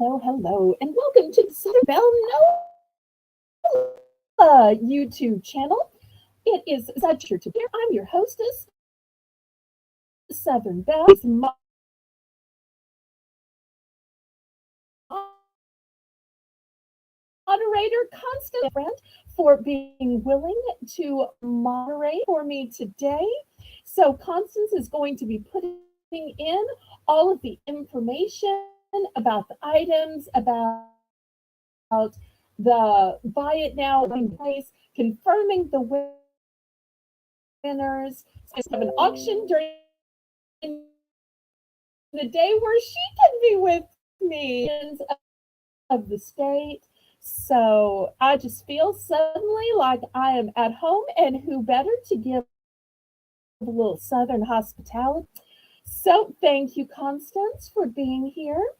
Hello, and welcome to the Southern Belle YouTube channel. It is such a pleasure to be here. I'm your hostess, Southern Belle. Is moderator, constant friend, for being willing to moderate for me today. So Constance is going to be putting in all of the information about the items, about the buy it now place, confirming the winners. So I have an auction during the day where she can be with me of the state. So I just feel suddenly like I am at home, and who better to give a little Southern hospitality. So thank you, Constance, for being here.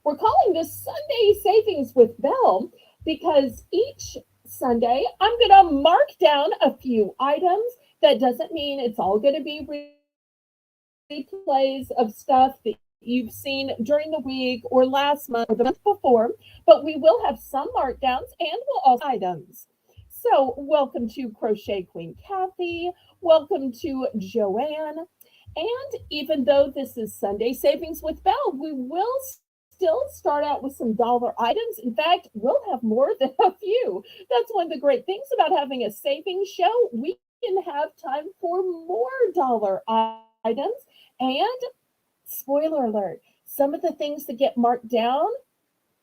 We're calling this Sunday Savings with Belle because each Sunday I'm going to mark down a few items. That doesn't mean it's all going to be replays of stuff that you've seen during the week or last month or the month before, but we will have some markdowns and we'll also items. So welcome to Crochet Queen Kathy, welcome to Joanne, and even though this is Sunday Savings with Belle, we will still start out with some dollar items. In fact, we'll have more than a few. That's one of the great things about having a savings show. We can have time for more dollar items. And spoiler alert, some of the things that get marked down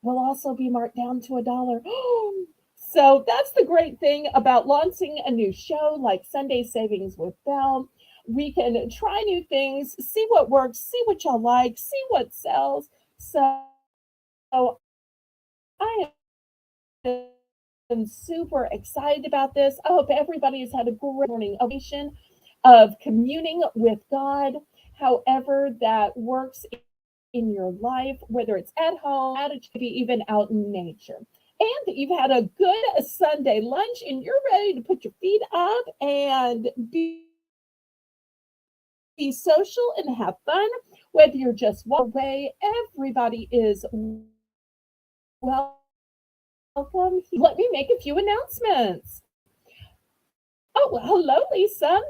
will also be marked down to $1. So that's the great thing about launching a new show like Sunday Savings with Belle. We can try new things, see what works, see what y'all like, see what sells. So I am super excited about this. I hope everybody has had a great morning of communing with God, however that works in your life, whether it's at home, at a maybe even out in nature. And you've had a good Sunday lunch and you're ready to put your feet up and be social and have fun, whether you're just walking away. Everybody is welcome. Let me make a few announcements. Oh, hello, Lisa.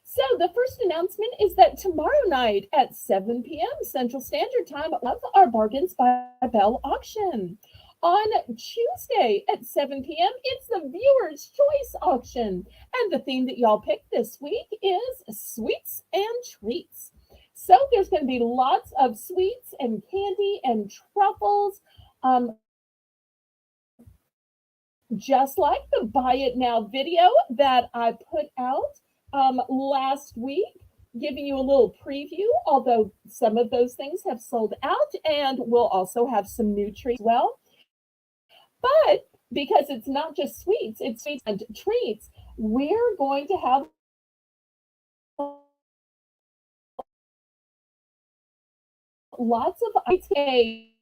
So the first announcement is that tomorrow night at 7 p.m. Central Standard Time, we'll have our Bargains by Belle auction. On Tuesday at 7 p.m., it's the Viewer's Choice auction. And the theme that y'all picked this week is sweets and treats. So there's going to be lots of sweets and candy and truffles. Just like the Buy It Now video that I put out last week, giving you a little preview, although some of those things have sold out, and we'll also have some new treats as well. But because it's not just sweets, it's sweets and treats, we're going to have lots of a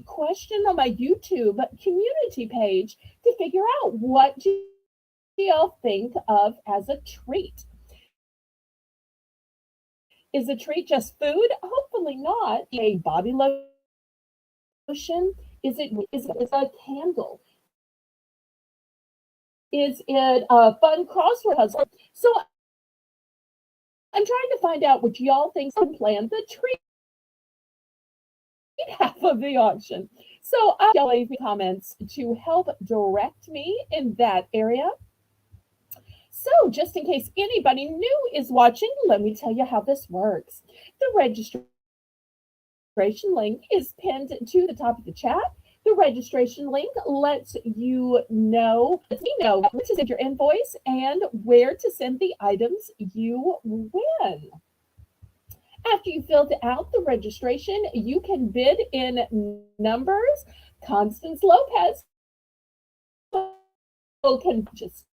question on my YouTube community page to figure out what do y'all think of as a treat. Is a treat just food? Hopefully not. A body lotion? Is it a candle? Is it a fun crossword puzzle? So I'm trying to find out what y'all think and plan the treat half of the auction. So y'all leave me comments to help direct me in that area. So just in case anybody new is watching, let me tell you how this works. The registration link is pinned to the top of the chat. The registration link lets me know where to send your invoice and where to send the items you win. After you filled out the registration, you can bid in numbers. Constance Lopez can just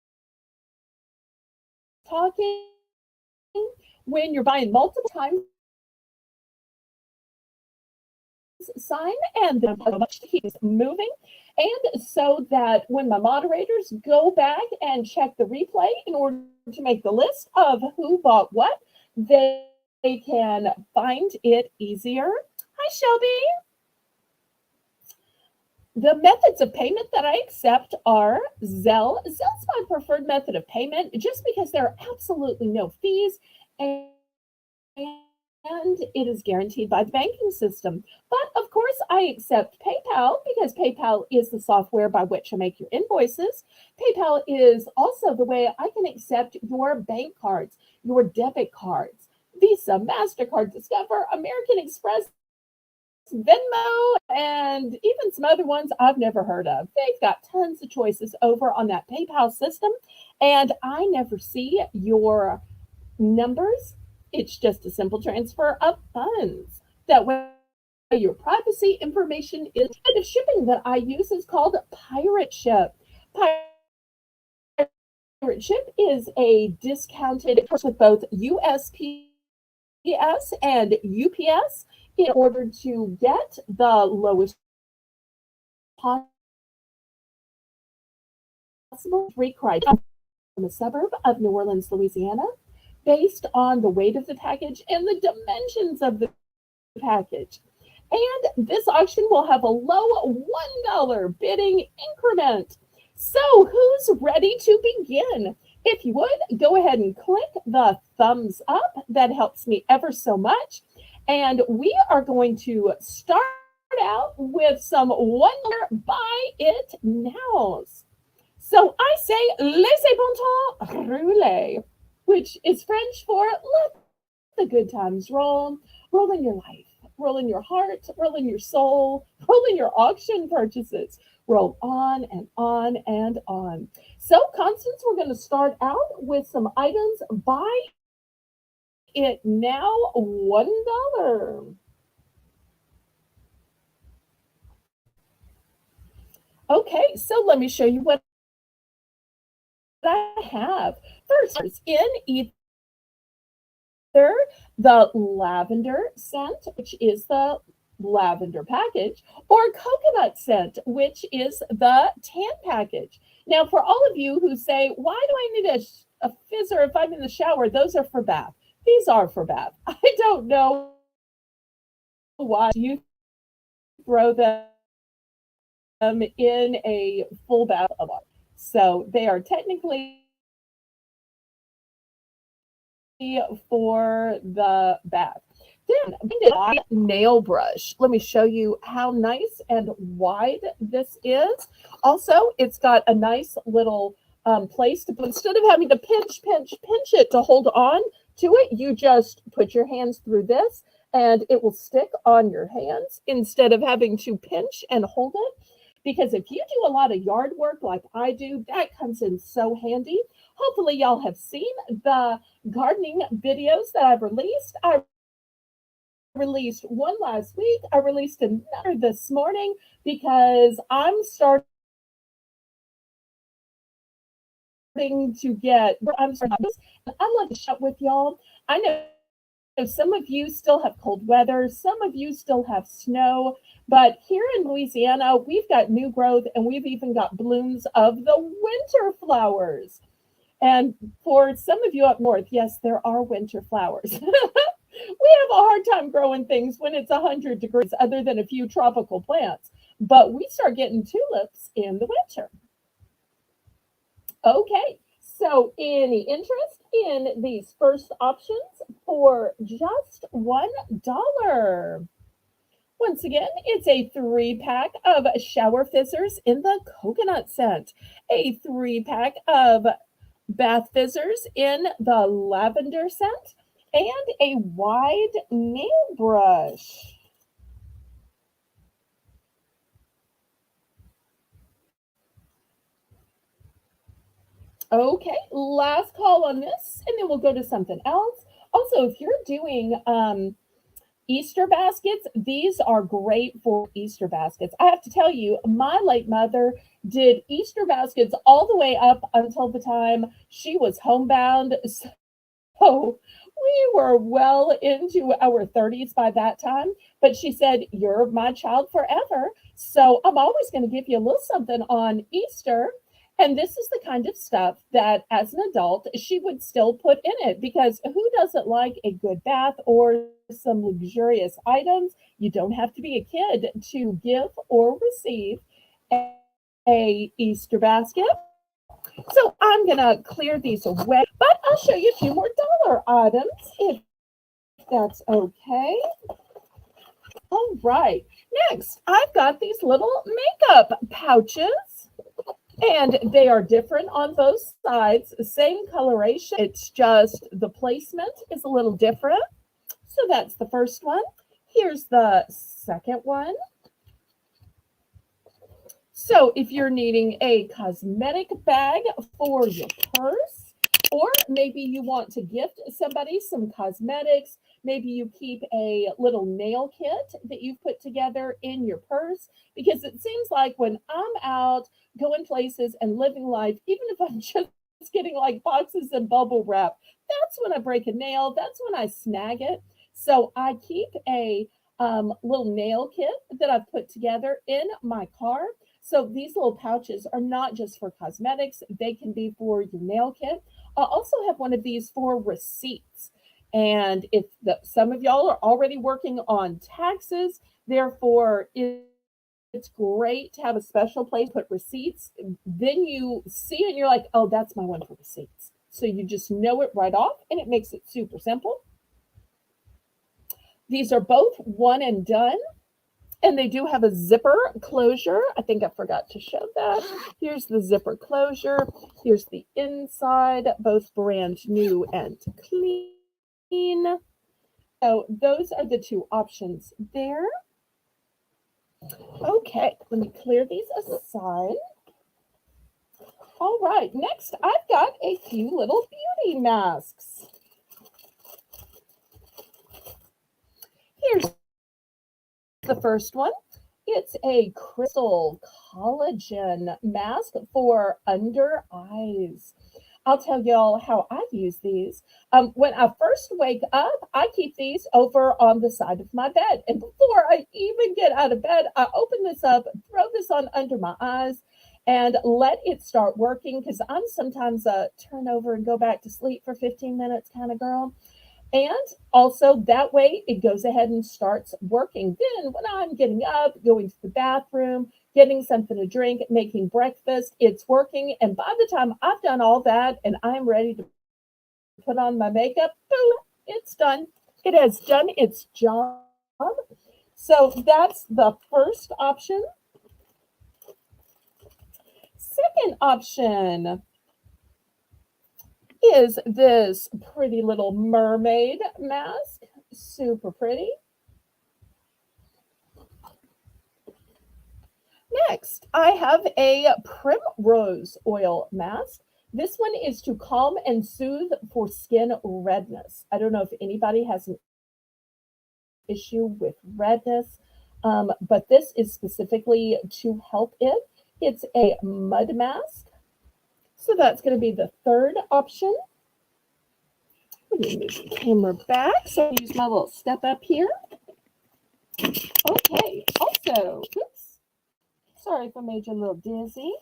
talking when you're buying multiple times sign and then much to keep moving, and so that when my moderators go back and check the replay in order to make the list of who bought what, they can find it easier. Hi Hi, Shelby. The methods of payment that I accept are Zelle. Zelle's my preferred method of payment just because there are absolutely no fees and it is guaranteed by the banking system. But of course, I accept PayPal because PayPal is the software by which I make your invoices. PayPal is also the way I can accept your bank cards, your debit cards, Visa, MasterCard, Discover, American Express, Venmo, and even some other ones I've never heard of. They've got tons of choices over on that PayPal system, and I never see your numbers. It's just a simple transfer of funds. That way, your privacy information is. The shipping that I use is called Pirate Ship. Pirate Ship is a discounted with both USPS and UPS in order to get the lowest possible three criteria from a suburb of New Orleans, Louisiana, based on the weight of the package and the dimensions of the package. And this auction will have a low $1 bidding increment. So, who's ready to begin? If you would, go ahead and click the thumbs up. That helps me ever so much. And we are going to start out with some $1 buy it nows. So I say, laissez bon temps rouler, which is French for let the good times roll. Roll in your life, roll in your heart, roll in your soul, roll in your auction purchases. Roll on and on and on. So, Constance, we're going to start out with some items. Buy it now, $1. Okay, so let me show you what I have. First, in either the lavender scent, which is the lavender package, or coconut scent, which is the tan package. Now, for all of you who say, why do I need a fizzer if I'm in the shower? Those are for bath. These are for bath. I don't know why you throw them in a full bath of water. So they are technically for the bath. Then a nail brush. Let me show you how nice and wide this is. Also, it's got a nice little place to put. Instead of having to pinch it to hold on to it, you just put your hands through this and it will stick on your hands instead of having to pinch and hold it. Because if you do a lot of yard work like I do, that comes in so handy. Hopefully, y'all have seen the gardening videos that I've released. I released one last week. I released another this morning because I'm starting to get. I'd like to share with y'all. I know some of you still have cold weather. Some of you still have snow. But here in Louisiana, we've got new growth and we've even got blooms of the winter flowers. And for some of you up north, yes, there are winter flowers. We have a hard time growing things when it's 100 degrees, other than a few tropical plants. But we start getting tulips in the winter. Okay, so any interest in these first options for just $1? Once again, it's a 3-pack of shower fizzers in the coconut scent, a 3-pack of bath fizzers in the lavender scent, and a wide nail brush. Okay, last call on this, and then we'll go to something else. Also, if you're doing Easter baskets, these are great for Easter baskets. I have to tell you, my late mother did Easter baskets all the way up until the time she was homebound. So we were well into our 30s by that time. But she said, you're my child forever. So I'm always going to give you a little something on Easter. And this is the kind of stuff that as an adult she would still put in it because who doesn't like a good bath or some luxurious items? You don't have to be a kid to give or receive a Easter basket. So I'm gonna clear these away, but I'll show you a few more dollar items if that's okay. All right. Next, I've got these little makeup pouches. And they are different on both sides, same coloration. It's just the placement is a little different. So that's the first one. Here's the second one. So if you're needing a cosmetic bag for your purse, or maybe you want to gift somebody some cosmetics, maybe you keep a little nail kit that you've put together in your purse, because it seems like when I'm out going places and living life, even if I'm just getting like boxes and bubble wrap, that's when I break a nail, that's when I snag it. So I keep a little nail kit that I've put together in my car. So these little pouches are not just for cosmetics, they can be for your nail kit. I also have one of these for receipts. And if some of y'all are already working on taxes, therefore it's great to have a special place to put receipts. Then you see it and you're like, oh, that's my one for receipts. So you just know it right off and it makes it super simple. These are both one and done. And they do have a zipper closure. I think I forgot to show that. Here's the zipper closure. Here's the inside, both brand new and clean. So those are the two options there. Okay, let me clear these aside. All right, next I've got a few little beauty masks. Here's the first one. It's a crystal collagen mask for under eyes. I'll tell y'all how I use these. When I first wake up, I keep these over on the side of my bed. And before I even get out of bed, I open this up, throw this on under my eyes, and let it start working because I'm sometimes a turn over and go back to sleep for 15 minutes kind of girl. And also that way it goes ahead and starts working. Then when I'm getting up, going to the bathroom, getting something to drink, making breakfast, it's working. And by the time I've done all that and I'm ready to put on my makeup, boom, it's done. It has done its job. So that's the first option. Second option is this pretty little mermaid mask. Super pretty. Next, I have a primrose oil mask. This one is to calm and soothe for skin redness. I don't know if anybody has an issue with redness, but this is specifically to help it. It's a mud mask. So that's going to be the third option. Let me move the camera back so I use my little step up here. Okay, also, oops, sorry if I made you a little dizzy.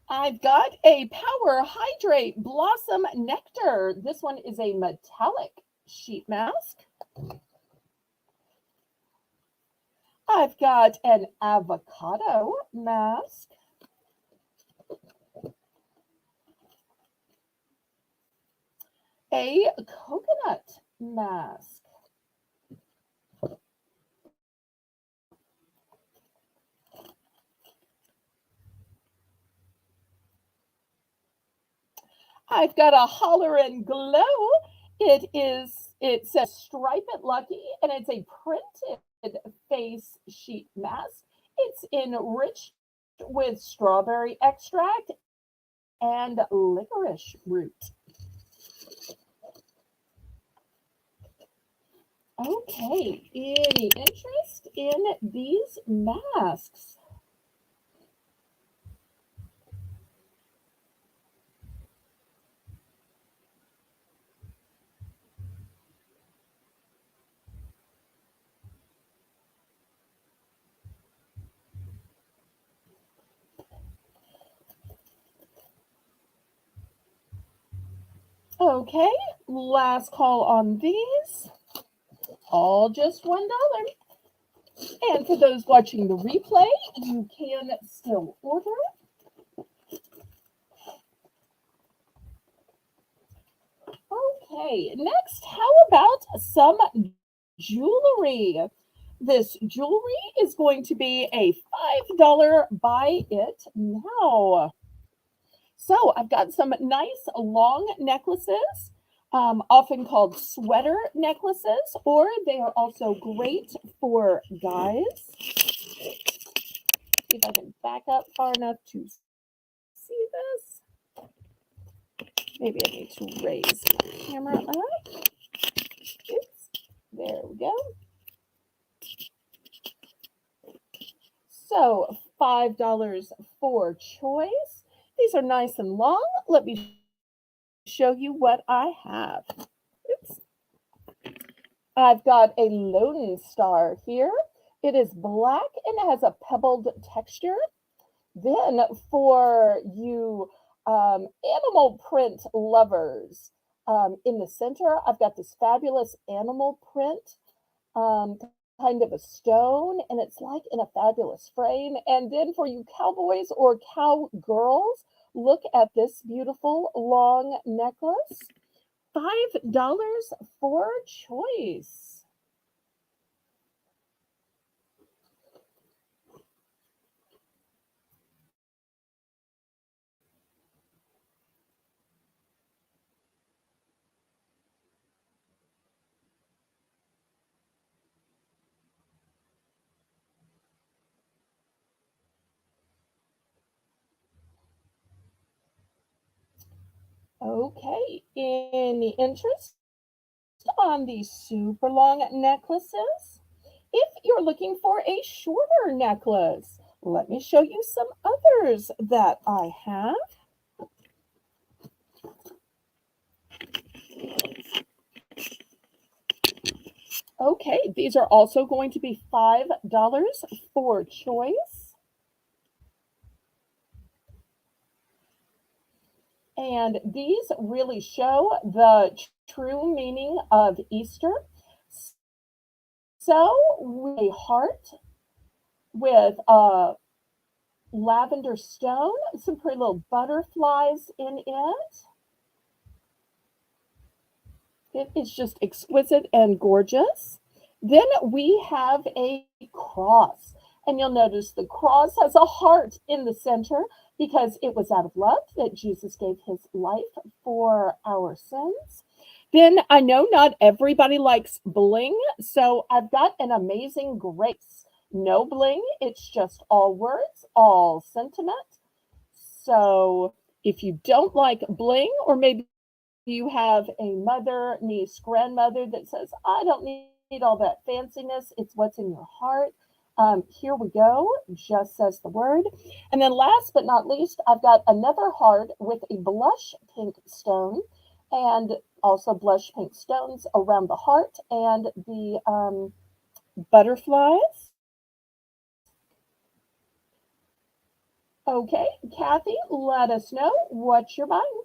I've got a Power Hydrate Blossom Nectar. This one is a metallic sheet mask. I've got an avocado mask. A coconut mask. I've got a Holler and Glow. It says Stripe It Lucky, and it's a printed face sheet mask. It's enriched with strawberry extract and licorice root. Okay, any interest in these masks? Okay, last call on these. All just $1. And for those watching the replay, you can still order. Okay, next, how about some jewelry? This jewelry is going to be a $5 buy it now. So I've got some nice long necklaces, often called sweater necklaces, or they are also great for guys. See if I can back up far enough to see this. Maybe I need to raise my camera up. Oops. There we go. So $5 for choice. These are nice and long. Let me show you what I have. Oops. I've got a Lone Star here. It is black and has a pebbled texture. Then for you animal print lovers, in the center, I've got this fabulous animal print, um, kind of a stone, and it's like in a fabulous frame. And then for you cowboys or cowgirls, look at this beautiful long necklace. $5 for choice. Okay, any interest on these super long necklaces? If you're looking for a shorter necklace, let me show you some others that I have. Okay, these are also going to be $5 for choice. And these really show the true meaning of Easter. So, with a heart with a lavender stone, some pretty little butterflies in it. It is just exquisite and gorgeous. Then we have a cross. And you'll notice the cross has a heart in the center because it was out of love that Jesus gave his life for our sins. Then I know not everybody likes bling, so I've got an amazing grace. No bling, it's just all words, all sentiment. So if you don't like bling, or maybe you have a mother, niece, grandmother that says, I don't need all that fanciness, it's what's in your heart. Here we go, just says the word. And then last but not least, I've got another heart with a blush pink stone and also blush pink stones around the heart and the butterflies. Okay, Kathy, let us know what you're buying.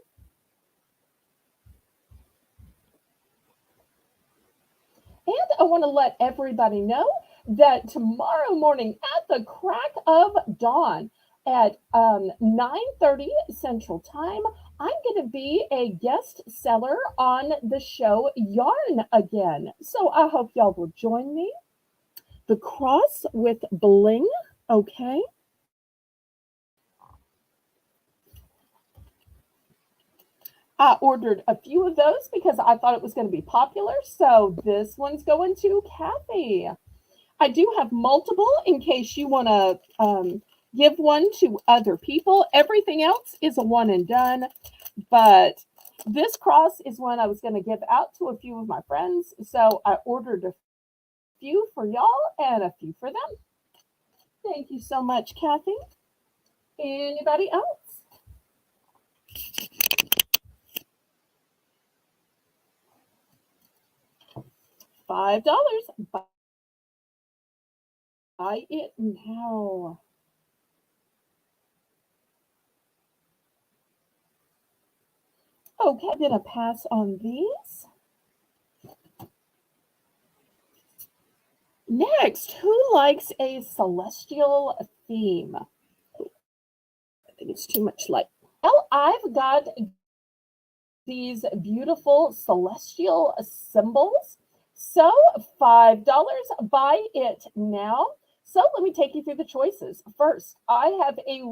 And I want to let everybody know that tomorrow morning at the crack of dawn at 9:30 Central Time, I'm going to be a guest seller on the show Yarn Again. So I hope y'all will join me. The cross with bling, okay? I ordered a few of those because I thought it was going to be popular. So this one's going to Kathy. I do have multiple in case you want to give one to other people. Everything else is a one and done. But this cross is one I was going to give out to a few of my friends. So I ordered a few for y'all and a few for them. Thank you so much, Kathy. Anybody else? $5. Buy it now. Okay, I'm gonna pass on these. Next, who likes a celestial theme? I think it's too much light. Well, I've got these beautiful celestial symbols. So $5, buy it now. So let me take you through the choices. First, I have a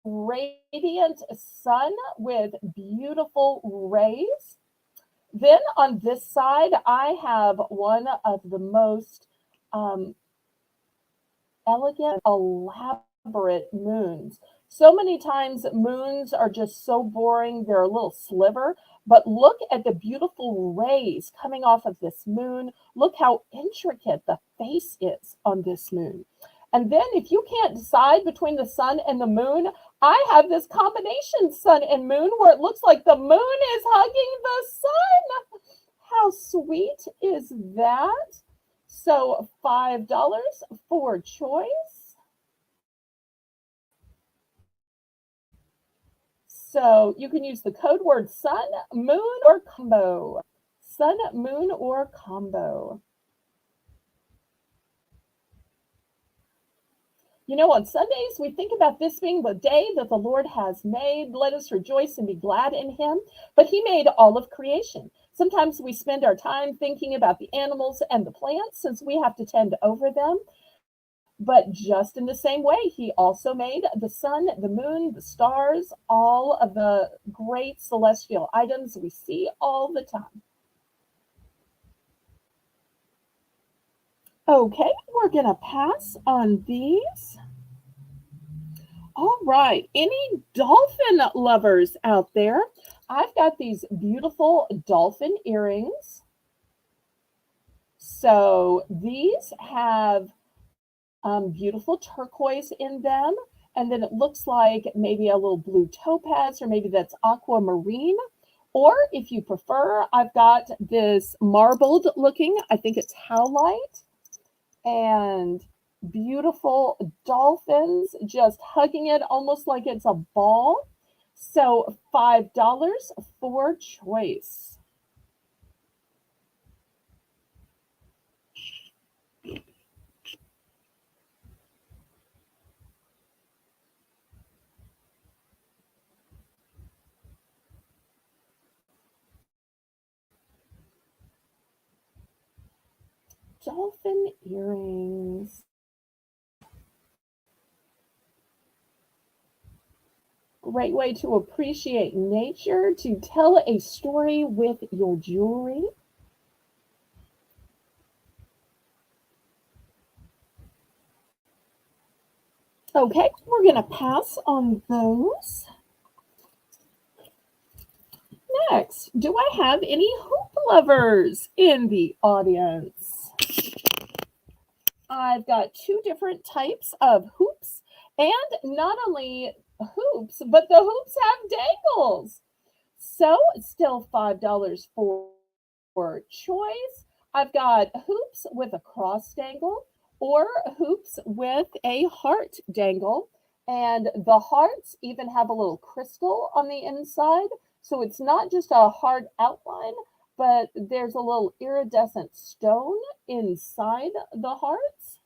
radiant sun with beautiful rays. Then on this side, I have one of the most um, elegant, elaborate moons. So many times moons are just so boring, they're a little sliver. But look at the beautiful rays coming off of this moon. Look how intricate the face is on this moon. And then, if you can't decide between the sun and the moon, I have this combination sun and moon where it looks like the moon is hugging the sun. How sweet is that? So $5 for choice. So you can use the code word sun, moon, or combo. Sun, moon, or combo. You know, on Sundays, we think about this being the day that the Lord has made. Let us rejoice and be glad in him. But he made all of creation. Sometimes we spend our time thinking about the animals and the plants since we have to tend over them. But just in the same way, he also made the sun, the moon, the stars, all of the great celestial items we see all the time. Okay, we're going to pass on these. All right, any dolphin lovers out there? I've got these beautiful dolphin earrings. So these have beautiful turquoise in them. And then it looks like maybe a little blue topaz, or maybe that's aquamarine. Or if you prefer, I've got this marbled looking, I think it's howlite, and beautiful dolphins just hugging it almost like it's a ball. So $5 for choice. Dolphin earrings. Great way to appreciate nature, to tell a story with your jewelry. Okay, we're going to pass on those. Next, do I have any hoop lovers in the audience? I've got two different types of hoops, and not only hoops, but the hoops have dangles. So it's still $5 for choice. I've got hoops with a cross dangle or hoops with a heart dangle. And the hearts even have a little crystal on the inside. So it's not just a hard outline, but there's a little iridescent stone inside the hearts.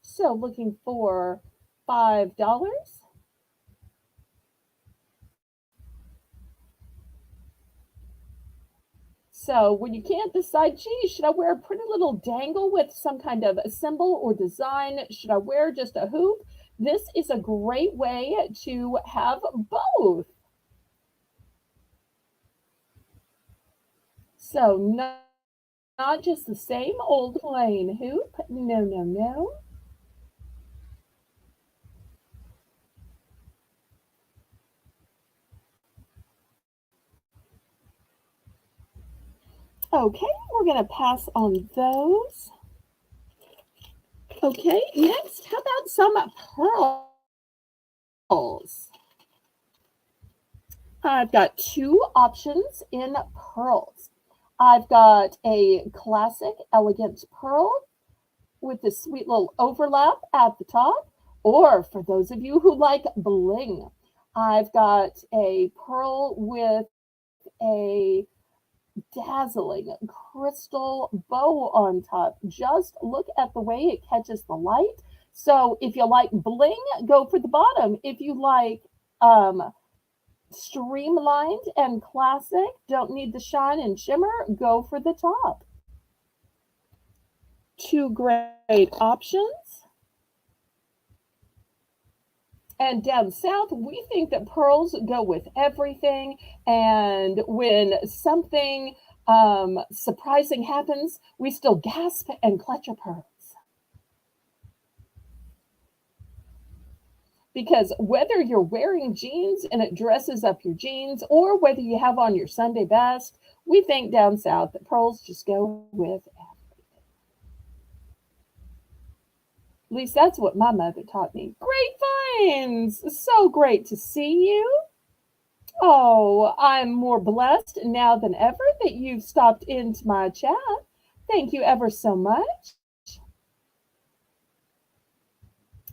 So looking for $5. So when you can't decide, gee, should I wear a pretty little dangle with some kind of a symbol or design? Should I wear just a hoop? This is a great way to have both. So not just the same old plain hoop. No, no, no. Okay, we're going to pass on those. Okay, next, how about some pearls? I've got two options in pearls. I've got a classic elegant pearl with this sweet little overlap at the top, Or for those of you who like bling, I've got a pearl with a dazzling crystal bow on top. Just look at the way it catches the light. So if you like bling, go for the bottom. If you like streamlined and classic, don't need the shine and shimmer, go for the top. Two great options. And down south, we think that pearls go with everything. And when something surprising happens, we still gasp and clutch our pearls. Because whether you're wearing jeans and it dresses up your jeans, or whether you have on your Sunday best, we think down south that pearls just go with everything. At least that's what my mother taught me. Great finds! So great to see you. Oh, I'm more blessed now than ever that you've stopped into my chat. Thank you ever so much.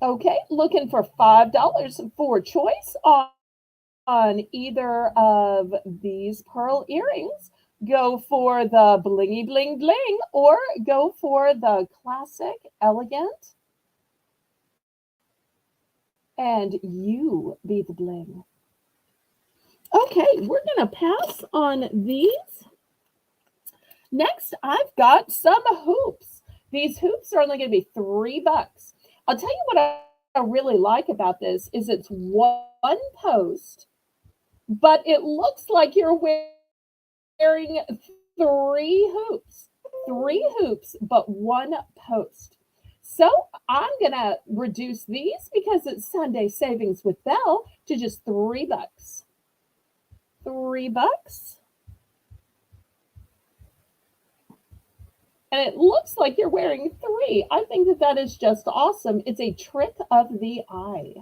Okay, looking for $5 for choice on either of these pearl earrings. Go for the blingy bling bling or go for the classic elegant and you be the bling. Okay, we're going to pass on these. Next, I've got some hoops. These hoops are only going to be $3. I'll tell you what I really like about this is it's one post, but it looks like you're wearing three hoops. Three hoops, but one post. So I'm going to reduce these because it's Sunday Savings with Belle to just $3. $3. And it looks like you're wearing three. I think that that is just awesome. It's a trick of the eye.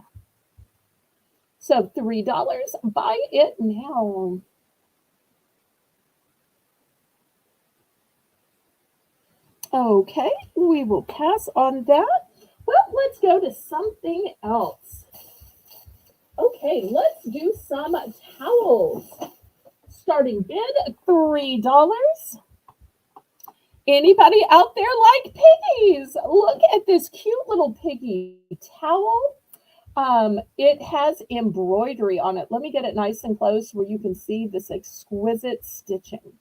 So $3, buy it now. Okay, we will pass on that. Well, let's go to something else. Okay, let's do some towels. Starting bid, $3. Anybody out there like piggies? Look at this cute little piggy towel. It has embroidery on it. Let me get it nice and close where you can see this exquisite stitching.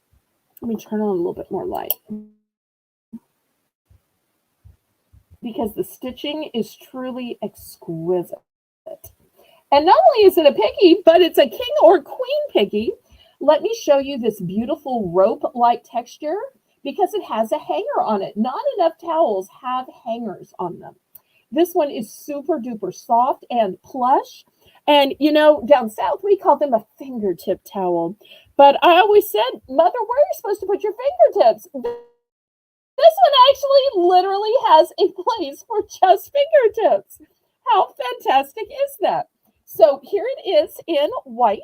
Let me turn on a little bit more light. Because the stitching is truly exquisite. And not only is it a piggy, but it's a king or queen piggy. Let me show you this beautiful rope-like texture because it has a hanger on it. Not enough towels have hangers on them. This one is super duper soft and plush. And you know, down south, we call them a fingertip towel. But I always said, Mother, where are you supposed to put your fingertips? This one actually literally has a place for just fingertips. How fantastic is that? So here it is in white.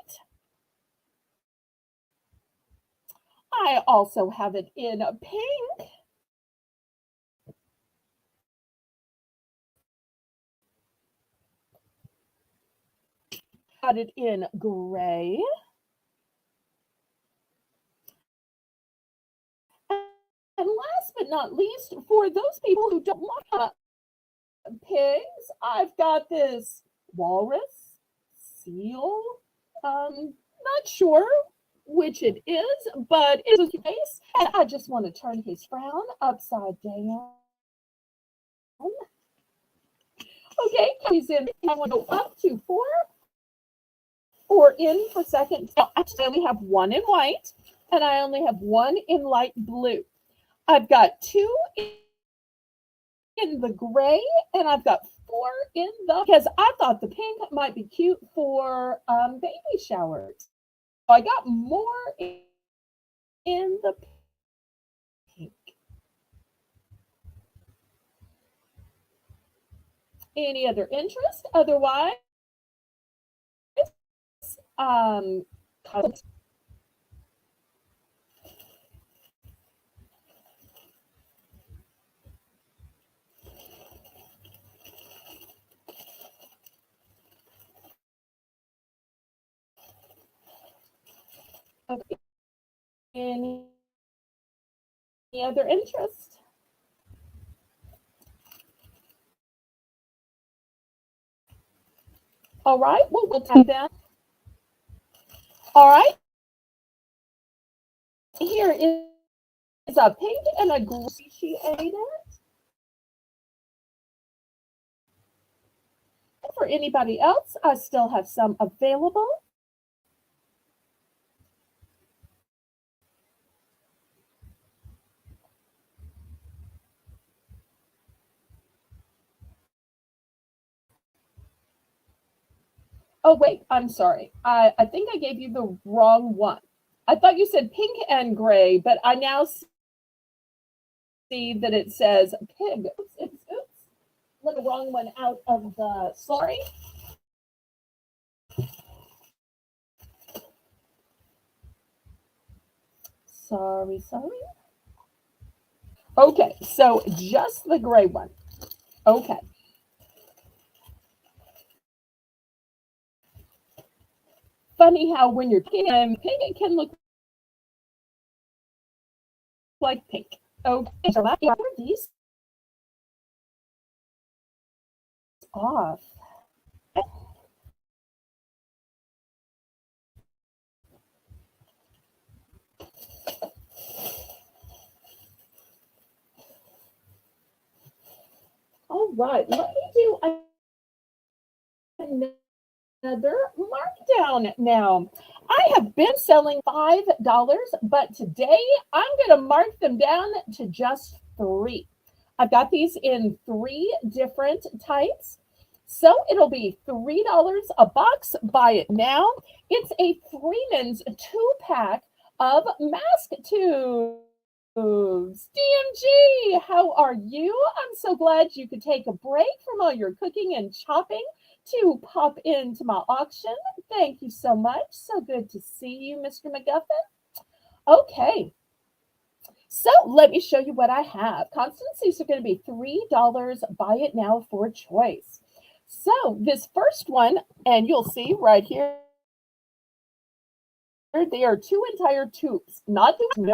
I also have it in pink. Got it in gray. And last but not least, for those people who don't like pigs, I've got this walrus, seal, not sure which it is, but it's his face, and I just want to turn his frown upside down. Okay, he's in. I want to go up to 4 or in for second. No, actually, I only have one in white, and I only have one in light blue. I've got 2 in the gray, and I've got 4 in the, because I thought the pink might be cute for baby showers. So I got more in the pink. Any other interest? Otherwise, um, Any other interest? All right, well, we'll take that. All right, here is a pink and a green. Appreciate it. For anybody else, I still have some available. Oh, wait, I'm sorry. I think I gave you the wrong one. I thought you said pink and gray, but I now see that it says pig. Oops, oops, oops. Let the wrong one out of the. Sorry. Sorry, sorry. Okay, so just the gray one. Okay. Funny how when you're pink, it can look like pink. Okay, so after these off. All right, let me do another markdown now. I have been selling $5, but today I'm going to mark them down to just 3. I've got these in 3 different types. So it'll be $3 a box. Buy it now. It's a Freeman's 2-pack of mask tubes. DMG, how are you? I'm so glad you could take a break from all your cooking and chopping to pop into my auction. Thank you so much. So good to see you, Mr. McGuffin. Okay, so let me show you what I have. Constancies are going to be $3. Buy it now for choice. So this first one, and you'll see right here, they are 2 entire tubes, not no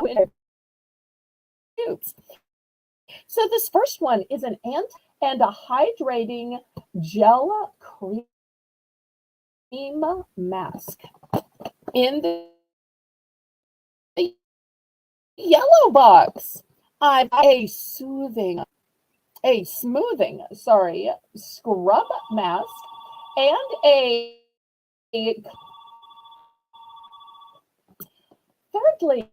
tubes. So this first one is an ant and a hydrating gel cream mask in the yellow box. I've a smoothing, sorry, scrub mask and thirdly,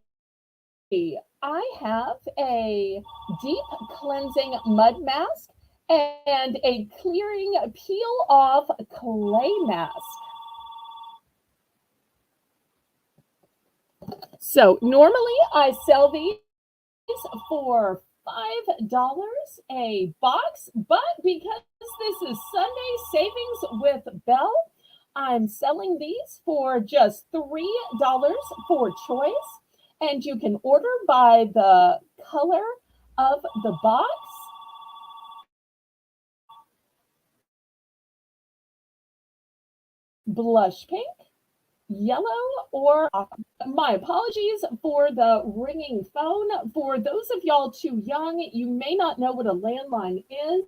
I have a deep cleansing mud mask and a clearing peel off clay mask. So normally I sell these for $5 a box, but because this is Sunday Savings with Belle, I'm selling these for just $3 for choice, and you can order by the color of the box. Blush pink, yellow, or my apologies for the ringing phone. For those of y'all too young, you may not know what a landline is,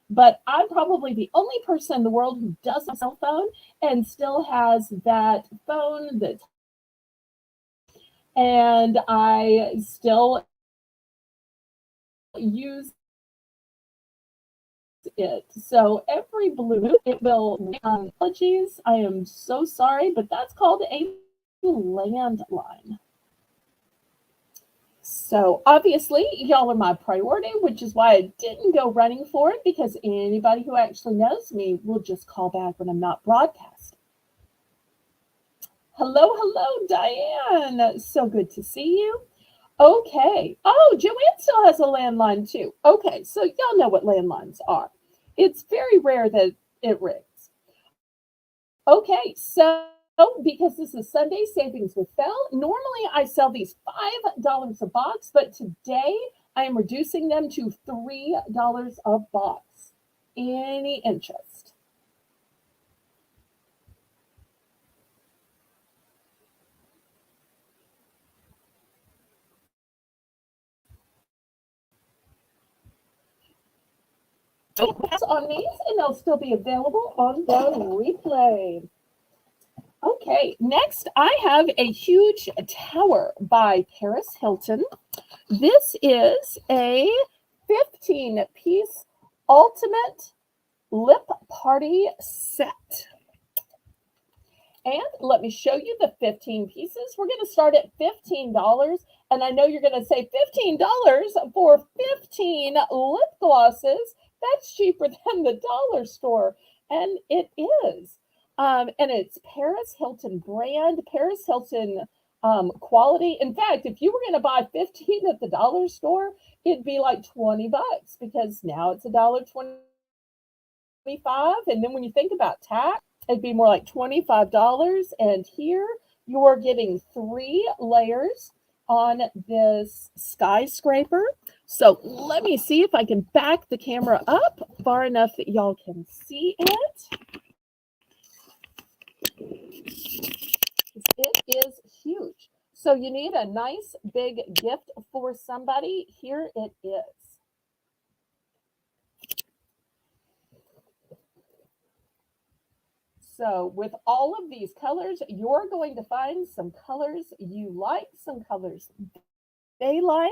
but I'm probably the only person in the world who does a cell phone and still has that phone that, and I still use it. So every blue, it will, apologies, I am so sorry, but that's called a landline. So obviously, y'all are my priority, which is why I didn't go running for it, because anybody who actually knows me will just call back when I'm not broadcasting. Hello, hello, Diane. So good to see you. Okay. Oh, Joanne still has a landline too. Okay, so y'all know what landlines are. It's very rare that it rings. Okay, so because this is Sunday Savings with Belle, normally I sell these $5 a box, but today I am reducing them to $3 a box. Any interest? pass on these, and they'll still be available on the replay. Okay, next I have a huge tower by Paris Hilton. This is a 15-piece ultimate lip party set. And let me show you the 15 pieces. We're going to start at $15. And I know you're going to say $15 for 15 lip glosses. That's cheaper than the dollar store. And it is. And it's Paris Hilton brand, Paris Hilton quality. In fact, if you were going to buy 15 at the dollar store, it'd be like $20 because now it's $1.25. And then when you think about tax, it'd be more like $25. And here you're getting 3 layers on this skyscraper. So let me see if I can back the camera up far enough that y'all can see it. It is huge. So you need a nice big gift for somebody. Here it is. So with all of these colors, you're going to find some colors you like, some colors they like,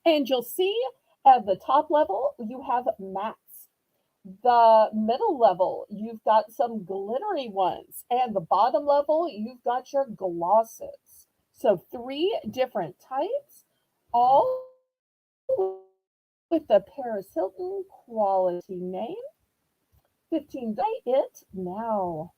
and you'll see at the top level, you have mattes. The middle level, you've got some glittery ones, and the bottom level, you've got your glosses. So 3 different types, all with the Paris Hilton quality name. 15 buy it now.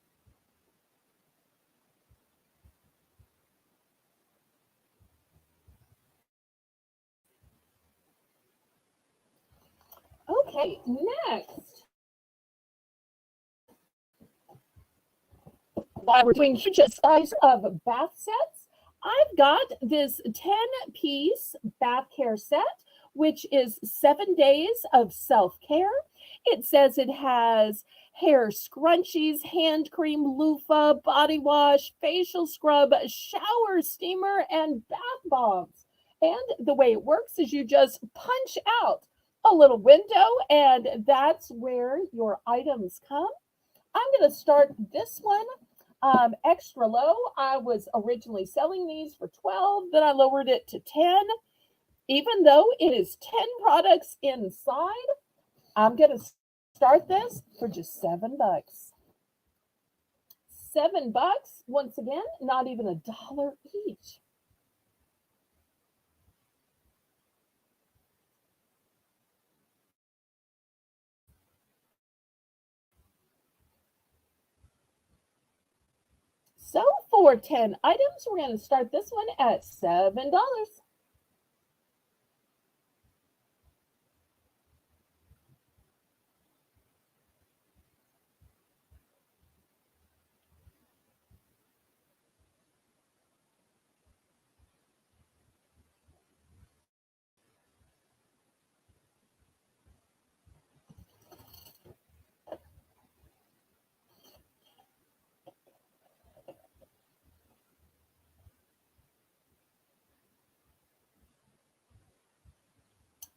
Okay, next. While we're doing huge size of bath sets, I've got this 10-piece bath care set, which is 7 days of self-care. It says it has hair scrunchies, hand cream, loofah, body wash, facial scrub, shower steamer, and bath bombs. And the way it works is you just punch out a little window, and that's where your items come. I'm going to start this one extra low. I was originally selling these for 12, then I lowered it to 10. Even though it is 10 products inside, I'm going to start this for just $7. $7, once again, not even $1 each. So for 10 items, we're going to start this one at $7.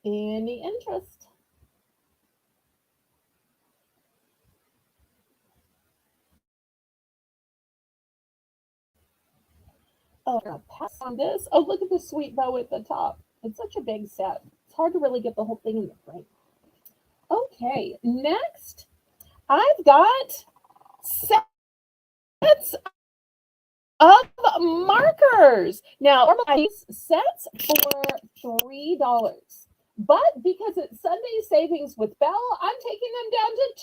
Any interest? Oh, I'm gonna pass on this. Oh, look at the sweet bow at the top. It's such a big set. It's hard to really get the whole thing in the frame. Okay, next, I've got sets of markers. Now, normally these sets for $3. But because it's Sunday Savings with Belle, I'm taking them down to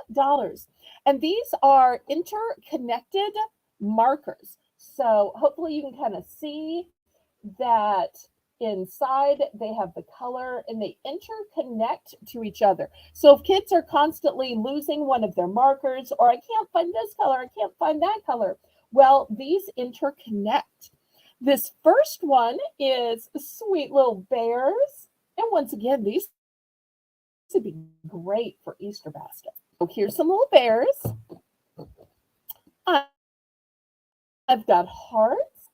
$2. $2. And these are interconnected markers. So hopefully you can kind of see that inside they have the color and they interconnect to each other. So if kids are constantly losing one of their markers, or I can't find this color, I can't find that color, well, these interconnect. This first one is sweet little bears. And once again, these would be great for Easter basket. So here's some little bears. I've got hearts.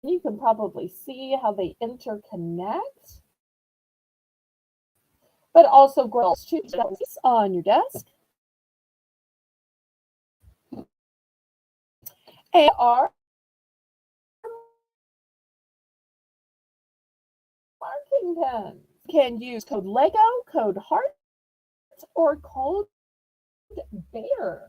You can probably see how they interconnect. but also grills to on your desk. And are marking pens. Can use code Lego, code Heart, or code Bear.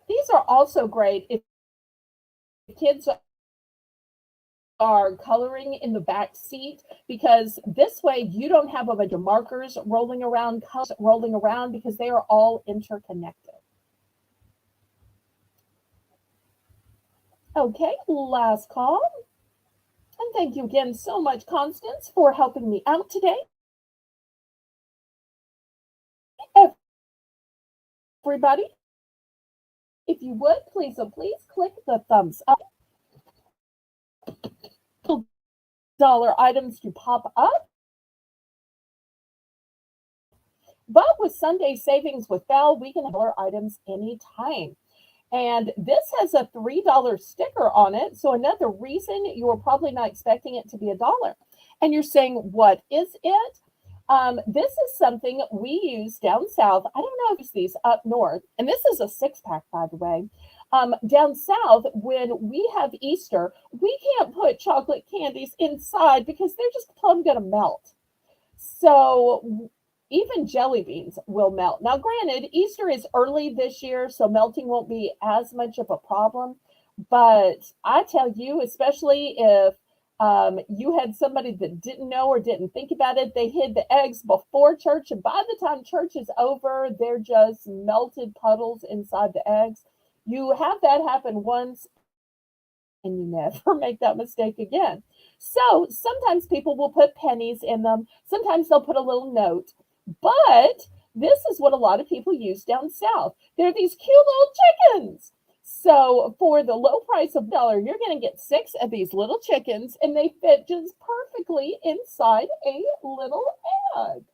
These are also great if kids are coloring in the back seat, because this way you don't have a bunch of markers rolling around, colors rolling around, because they are all interconnected. Okay, last call. And thank you again so much, Constance, for helping me out today. Everybody, if you would, please, oh please, click the thumbs up. Dollar items to pop up. But with Sunday Savings with Belle, we can have dollar items anytime. And this has a $3 sticker on it. So another reason you're probably not expecting it to be $1. And you're saying, what is it? This is something we use down south. I don't know if it's these up north. And this is a 6-pack, by the way. Down south, when we have Easter, we can't put chocolate candies inside because they're just plumb going to melt. So even jelly beans will melt. Now, granted, Easter is early this year, so melting won't be as much of a problem. But I tell you, especially if you had somebody that didn't know or didn't think about it, they hid the eggs before church, and by the time church is over, they're just melted puddles inside the eggs. You have that happen once, and you never make that mistake again. So sometimes people will put pennies in them. Sometimes they'll put a little note. But this is what a lot of people use down south. They're these cute little chickens. So for the low price of $1, you're going to get 6 of these little chickens, and they fit just perfectly inside a little egg.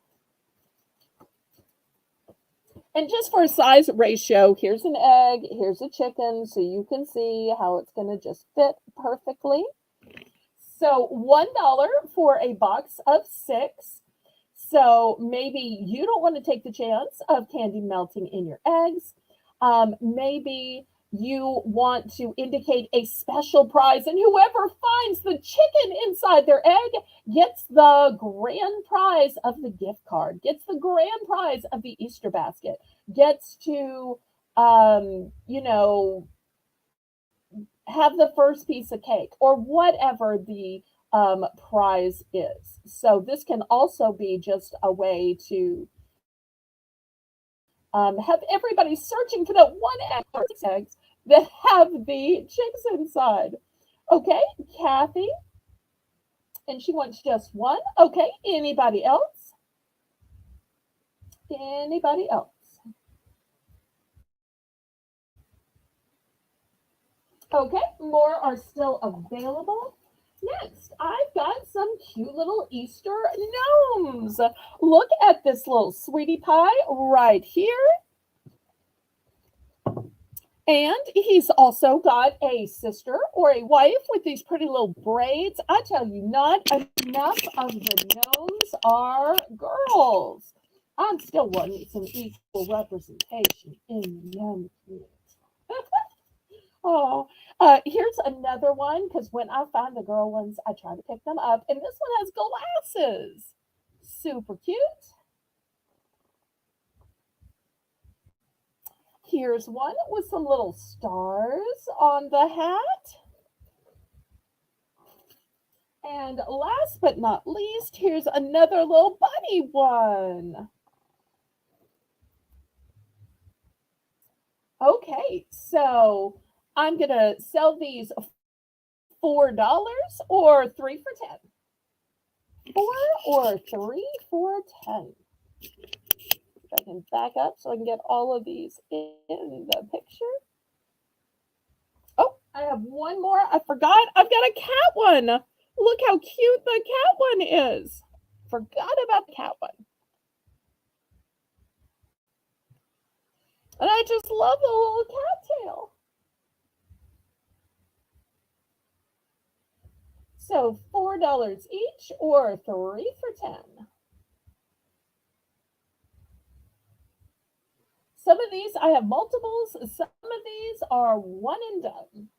And just for a size ratio, here's an egg, here's a chicken, so you can see how it's going to just fit perfectly. So $1 for a box of 6. So maybe you don't want to take the chance of candy melting in your eggs. Maybe you want to indicate a special prize, and whoever finds the chicken inside their egg gets the grand prize of the gift card, gets the grand prize of the Easter basket, gets to, have the first piece of cake or whatever the prize is. So this can also be just a way to have everybody searching for that one egg or 6 eggs that have the chicks inside. Okay, Kathy, and she wants just one. Okay, anybody else? Anybody else? Okay, more are still available. Next, I've got some cute little Easter gnomes. Look at this little sweetie pie right here. And he's also got a sister or a wife with these pretty little braids. I tell you, not enough of the gnomes are girls. I'm still wanting some equal representation in the gnome community. Oh, here's another one, because when I find the girl ones, I try to pick them up. And this one has glasses. Super cute. Here's one with some little stars on the hat. And last but not least, here's another little bunny one. Okay, so I'm going to sell these $4 or 3 for 10. 4 or 3 for 10. I can back up so I can get all of these in the picture. Oh, I have one more. I forgot. I've got a cat one. Look how cute the cat one is. Forgot about the cat one. And I just love the little cat tail. So $4 each or 3 for 10. Some of these I have multiples, some of these are one and done.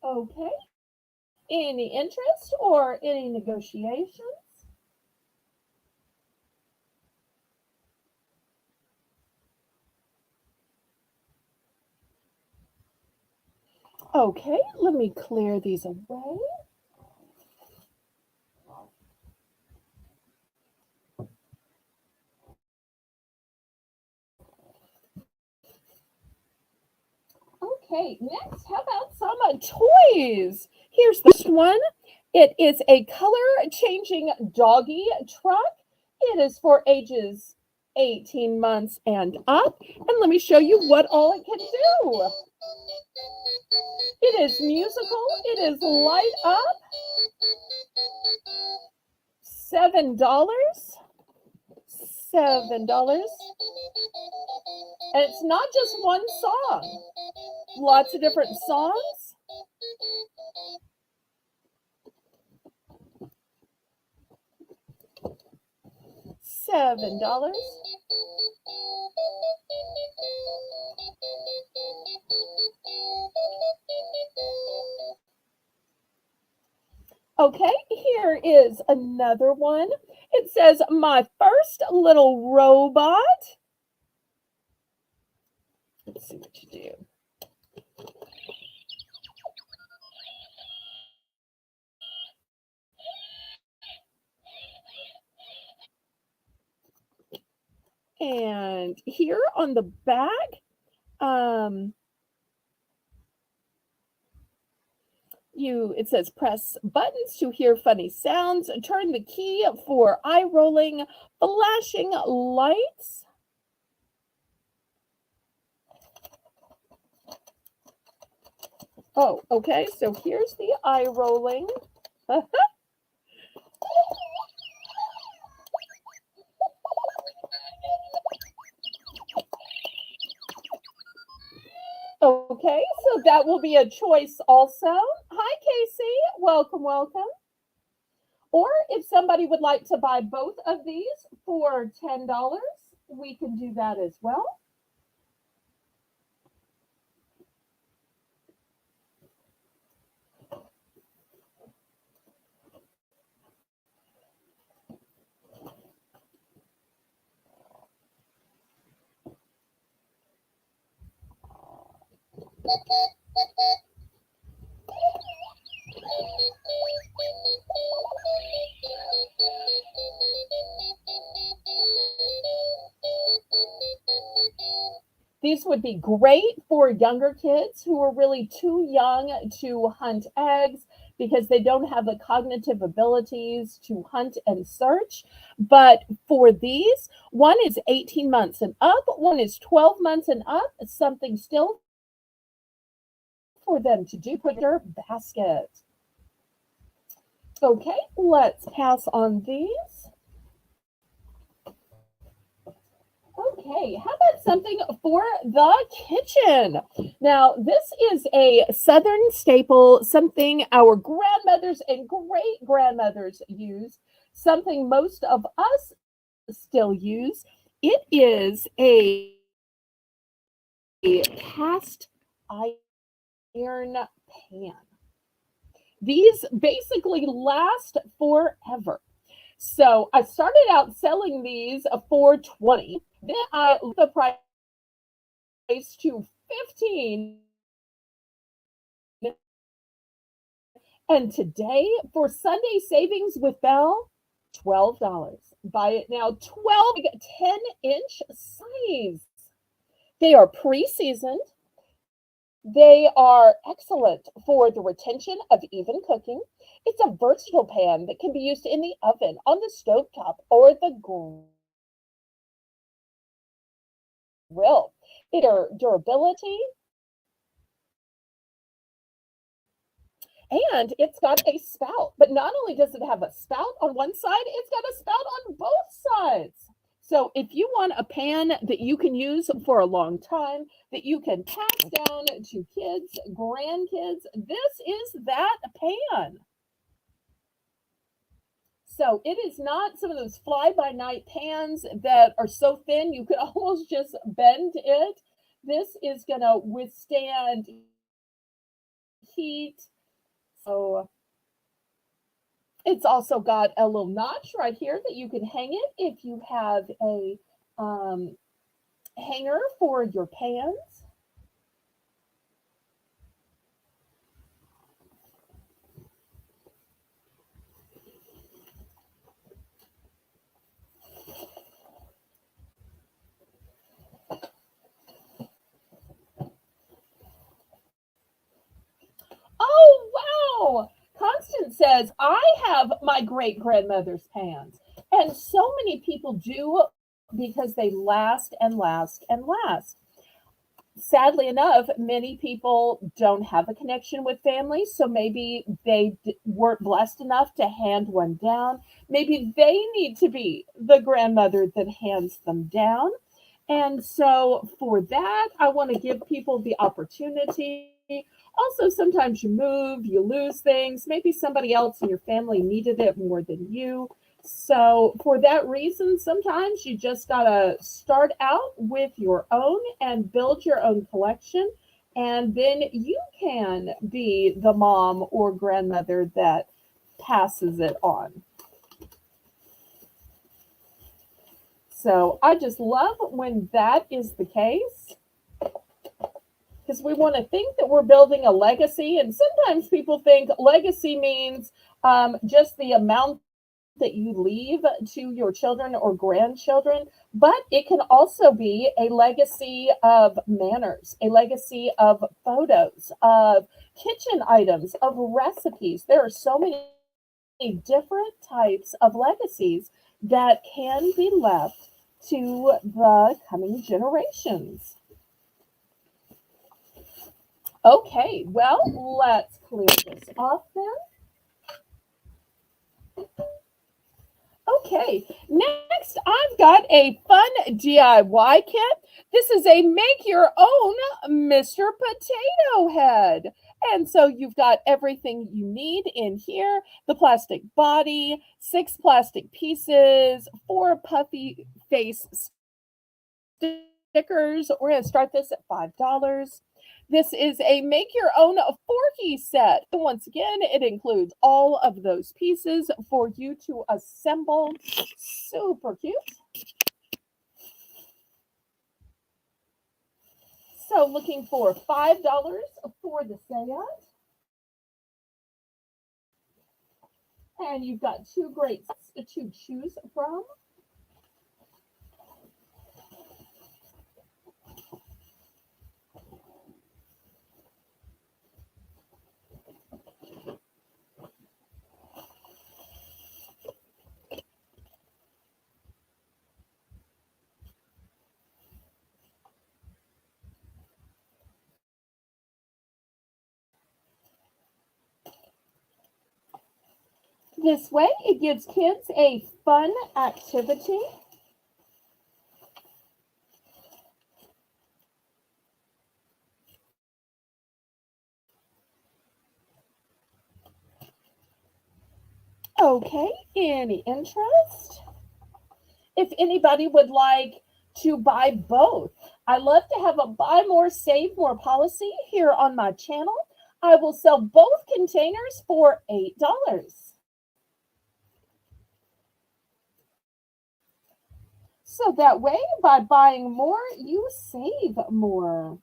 Okay. Any interest or any negotiations? Okay, let me clear these away. Okay, next, how about some toys? Here's the first one. It is a color changing doggy truck. It is for ages 18 months and up. And let me show you what all it can do. It is musical. It is light up. $7. $7. And it's not just one song. Lots of different songs. $7. Okay, here is another one. It says, "My first little robot." Let's see what you do. And here on the back, it says press buttons to hear funny sounds, turn the key for eye rolling, flashing lights. Oh, okay, so here's the eye rolling. Okay, so that will be a choice also. Hi, Casey. Welcome, welcome. Or if somebody would like to buy both of these for $10, we can do that as well. These would be great for younger kids who are really too young to hunt eggs because they don't have the cognitive abilities to hunt and search. But for these, one is 18 months and up, one is 12 months and up, something still for them to do, put their basket. Okay, let's pass on these. Okay, how about something for the kitchen? Now, this is a Southern staple, something our grandmothers and great grandmothers used, something most of us still use. It is a cast iron pan. These basically last forever. So I started out selling these for $20. Then I looked the price to 15. And today for Sunday Savings with Belle, $12. Buy it now, 12, 10-inch size. They are pre-seasoned. They are excellent for the retention of even cooking. It's a versatile pan that can be used in the oven, on the stovetop, or the grill. Its durability, and it's got a spout. But not only does it have a spout on one side, it's got a spout on both sides. So if you want a pan that you can use for a long time, that you can pass down to kids, grandkids, this is that pan. So it is not some of those fly-by-night pans that are so thin you could almost just bend it. This is going to withstand heat. So it's also got a little notch right here that you can hang it if you have a hanger for your pans. Oh, wow. Constance says, I have my great grandmother's pans. And so many people do because they last and last and last. Sadly enough, many people don't have a connection with family, so maybe they weren't blessed enough to hand one down. Maybe they need to be the grandmother that hands them down. And so, for that, I want to give people the opportunity. Also, sometimes you move, you lose things. Maybe somebody else in your family needed it more than you. So, for that reason, sometimes you just got to start out with your own and build your own collection. And then you can be the mom or grandmother that passes it on. So, I just love when that is the case because we want to think that we're building a legacy. And sometimes people think legacy means just the amount that you leave to your children or grandchildren, but it can also be a legacy of manners, a legacy of photos, of kitchen items, of recipes. There are so many different types of legacies that can be left to the coming generations. Okay, well, let's clear this off then. Okay, next I've got a fun DIY kit. This is a make your own Mr. Potato Head. And so you've got everything you need in here, the plastic body, 6 plastic pieces, 4 puffy face stickers. We're going to start this at $5. This is a make your own forky set. Once again, it includes all of those pieces for you to assemble. Super cute. So looking for $5 for the set. And you've got 2 great sets to choose from. This way, it gives kids a fun activity. Okay, any interest? If anybody would like to buy both, I love to have a buy more, save more policy here on my channel. I will sell both containers for $8. So that way, by buying more, you save more.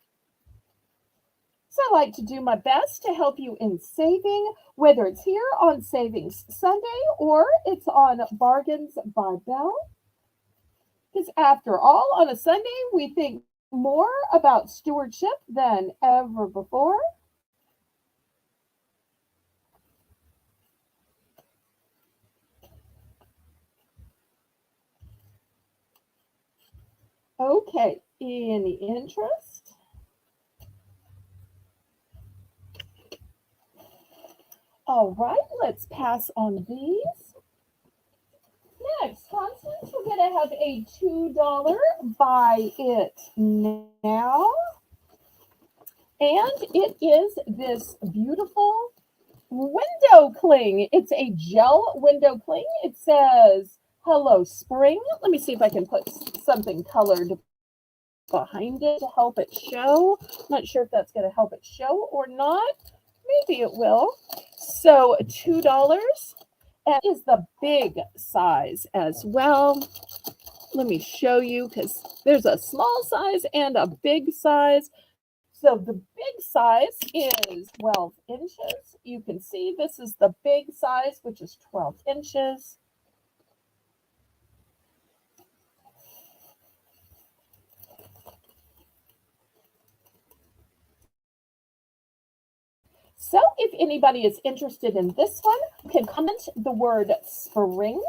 So I like to do my best to help you in saving, whether it's here on Savings Sunday or it's on Bargains by Belle. Because after all, on a Sunday, we think more about stewardship than ever before. Okay, any interest? All right, let's pass on these. Next, Constance, we're going to have a $2 buy it now. And it is this beautiful window cling. It's a gel window cling. It says, "Hello, spring." Let me see if I can put something colored behind it to help it show. Not sure if that's going to help it show or not. Maybe it will. So $2. And is the big size as well. Let me show you because there's a small size and a big size. So the big size is 12 inches. You can see this is the big size, which is 12 inches. So if anybody is interested in this one, you can comment the word spring.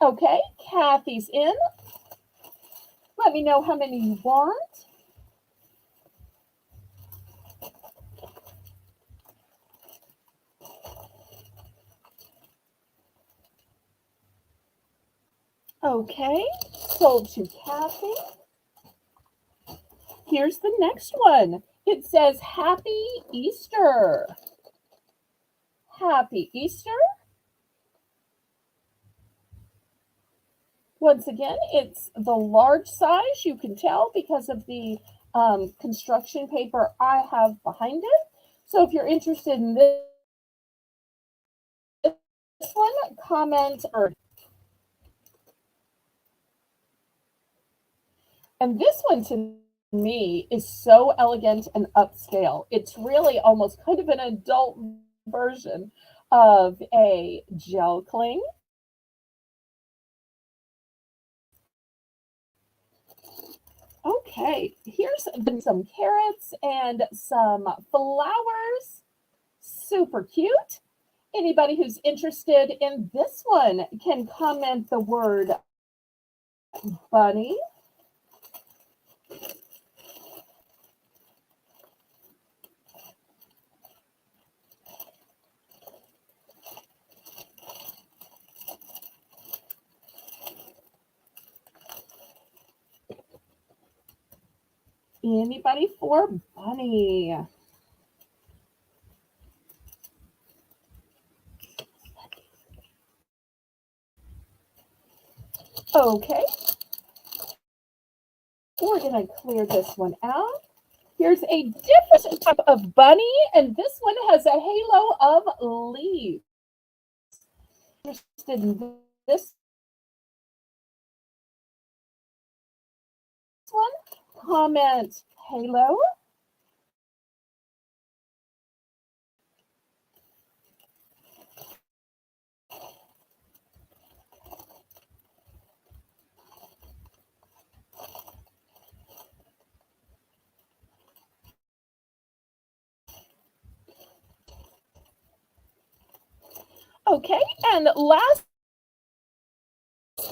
Okay, Kathy's in. Let me know how many you want. Okay, sold to Kathy. Here's the next one. It says Happy Easter. Happy Easter. Once again, it's the large size. You can tell because of the construction paper I have behind it. So if you're interested in this one, comment or. And this one to me is so elegant and upscale. It's really almost kind of an adult version of a gel cling. Okay, here's some carrots and some flowers. Super cute. Anybody who's interested in this one can comment the word bunny. Anybody for bunny? Okay, we're going to clear this one out. Here's a different type of bunny, and this one has a halo of leaves. Interested in this one? Comment halo. Okay, and last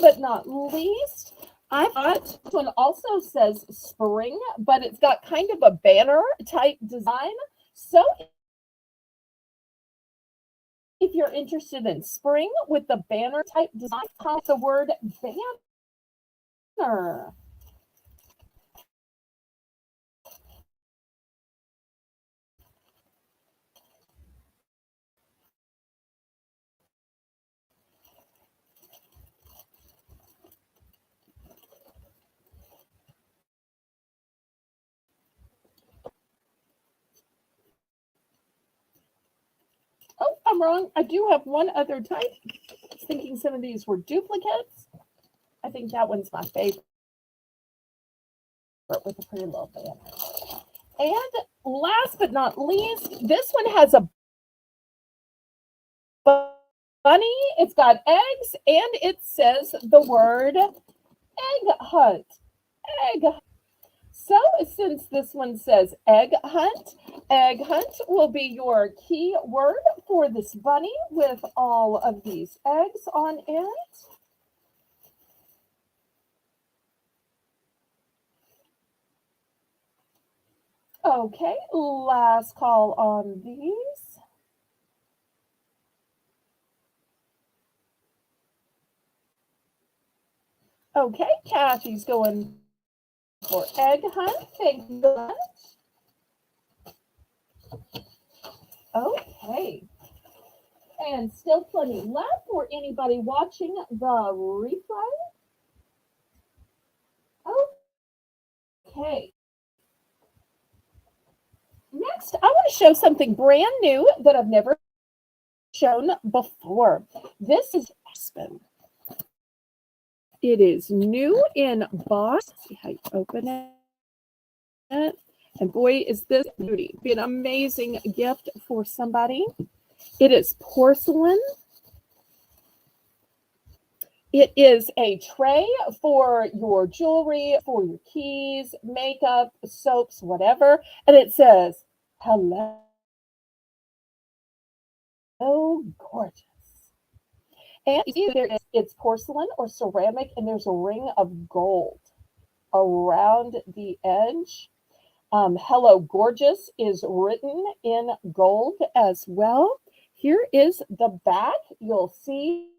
but not least, I thought this one also says spring, but it's got kind of a banner type design. So if you're interested in spring with the banner type design, comment the word banner. Oh, I'm wrong. I do have one other type. I was thinking some of these were duplicates. I think that one's my favorite with a pretty little banner. And last but not least, this one has a bunny. It's got eggs and it says the word egg hunt. Egg hunt. So since this one says egg hunt will be your key word for this bunny with all of these eggs on it. Okay, last call on these. Okay, Kathy's going for egg hunt. Thank you so much. Okay. And still plenty left for anybody watching the replay. Okay. Next, I want to show something brand new that I've never shown before. This is Aspen. It is new in box. Let's see how you open it. And boy, is this beauty. Be an amazing gift for somebody. It is porcelain. It is a tray for your jewelry, for your keys, makeup, soaps, whatever. And it says, hello, gorgeous. And you see it's porcelain or ceramic, and there's a ring of gold around the edge. Hello, gorgeous is written in gold as well. Here is the back. You'll see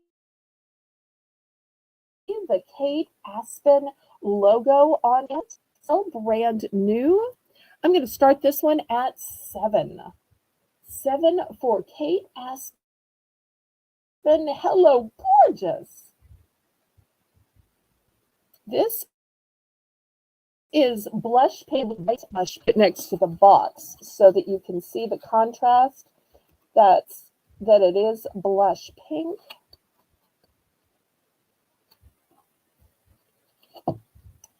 the Kate Aspen logo on it. So brand new. I'm going to start this one at 7. 7 for Kate Aspen. Hello, gorgeous. This is blush pink white blush next to the box so that you can see the contrast. That it is blush pink.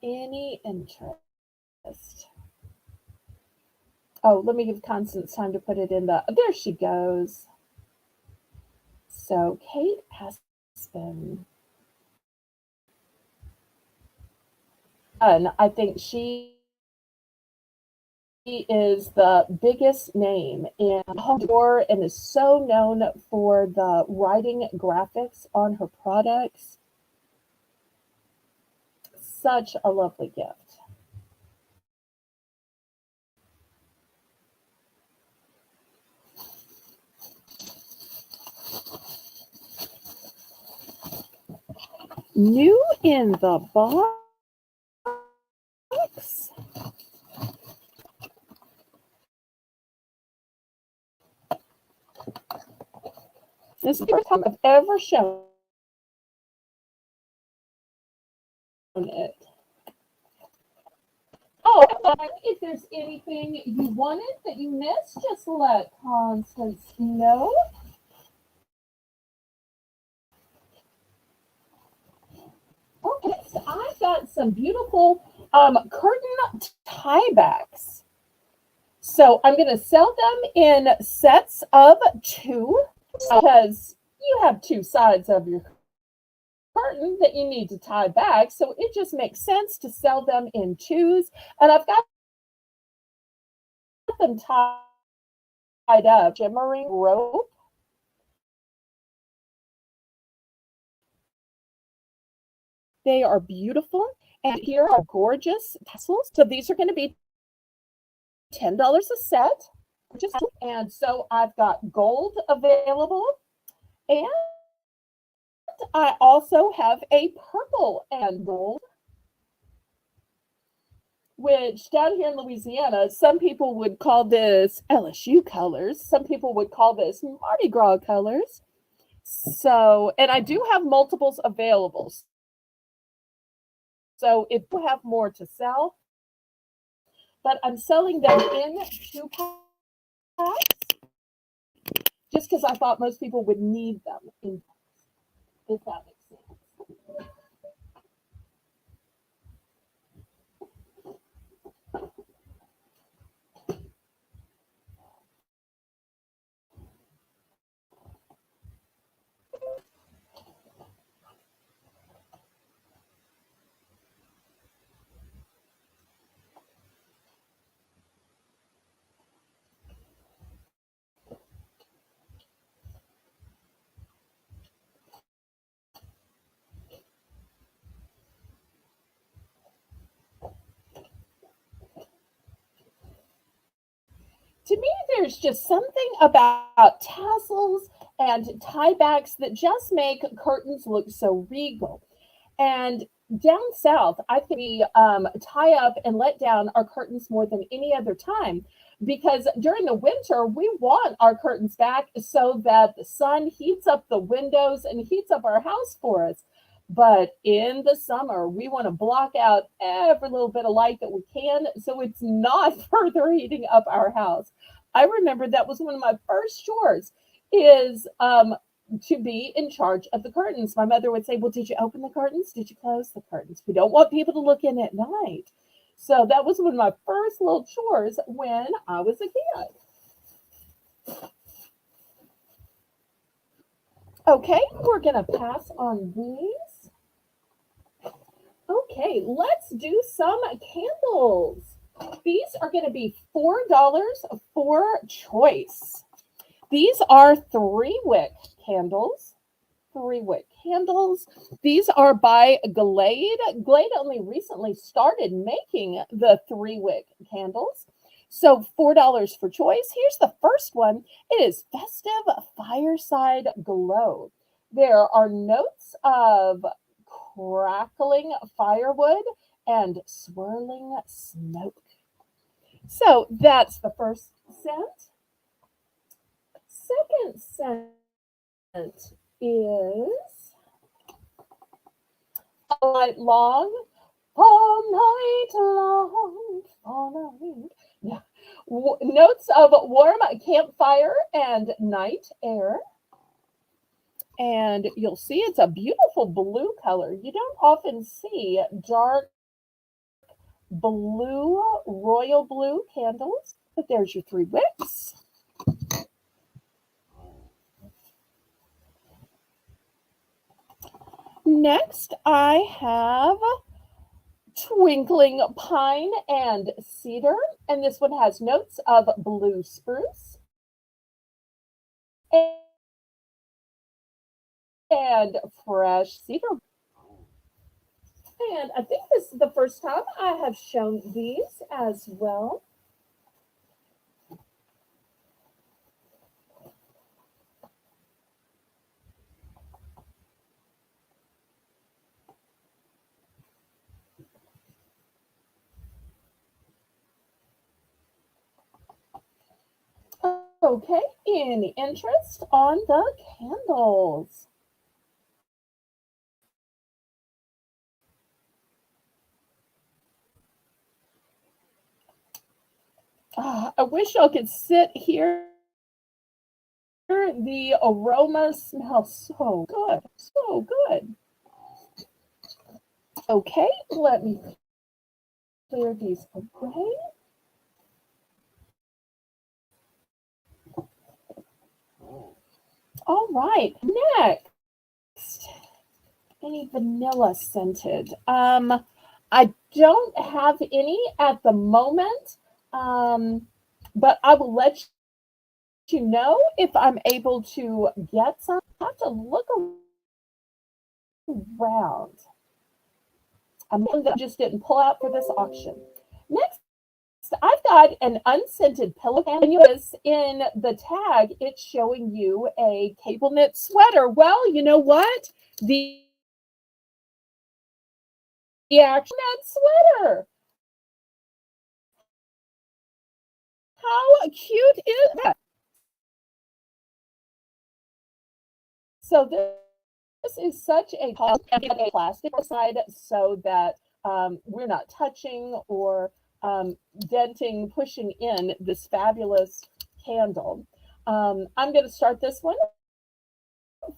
Any interest? Oh, let me give Constance time to put it in the. There she goes. So Kate Aspen. And I think she is the biggest name in home decor and is so known for the writing graphics on her products. Such a lovely gift. New in the box. This is the first time I've ever shown it. Oh, if there's anything you wanted that you missed, just let Constance know. Okay, so I've got some beautiful curtain tiebacks. So I'm going to sell them in sets of 2 because you have 2 sides of your curtain that you need to tie back. So it just makes sense to sell them in 2s. And I've got them tied up, shimmering rope. They are beautiful. And here are gorgeous tassels. So these are going to be $10 a set. And so I've got gold available. And I also have a purple and gold, which down here in Louisiana, some people would call this LSU colors. Some people would call this Mardi Gras colors. So, and I do have multiples available. So if you have more to sell, but I'm selling them in 2 packs just because I thought most people would need them in packs, if that makes sense. To me, there's just something about tassels and tiebacks that just make curtains look so regal. And down south, I think we tie up and let down our curtains more than any other time because during the winter, we want our curtains back so that the sun heats up the windows and heats up our house for us. But in the summer, we want to block out every little bit of light that we can so it's not further heating up our house. I remember that was one of my first chores is to be in charge of the curtains. My mother would say, "Well, did you open the curtains? Did you close the curtains? We don't want people to look in at night." So that was one of my first little chores when I was a kid. Okay, we're going to pass on these. Okay, let's do some candles. These are going to be $4 for choice. These are 3 wick candles. 3 wick candles. These are by Glade. Glade only recently started making the 3 wick candles. So $4 for choice. Here's the first one. It is Festive Fireside Glow. There are notes of crackling firewood and swirling smoke. So that's the first scent. Second scent is All Night Long. All night long, all night. Yeah. Notes of warm campfire and night air. And you'll see it's a beautiful blue color. You don't often see dark blue, royal blue candles, but there's your 3 wicks. Next, I have Twinkling Pine and Cedar, and this one has notes of blue spruce and fresh cedar. And I think this is the first time I have shown these as well. Okay, any interest on the candles? I wish y'all could sit here. The aroma smells so good, so good. Okay, let me clear these away. All right, next, any vanilla scented? I don't have any at the moment, um, but I will let you know if I'm able to get some. I have to look around. I'm that I just didn't pull out for this auction. Next, I've got an unscented pillow, and you notice in the tag it's showing you a cable knit sweater. Well, you know what? The actual knit sweater. How cute is that? So this is such a plastic side so that we're not touching or denting, pushing in this fabulous candle. I'm going to start this one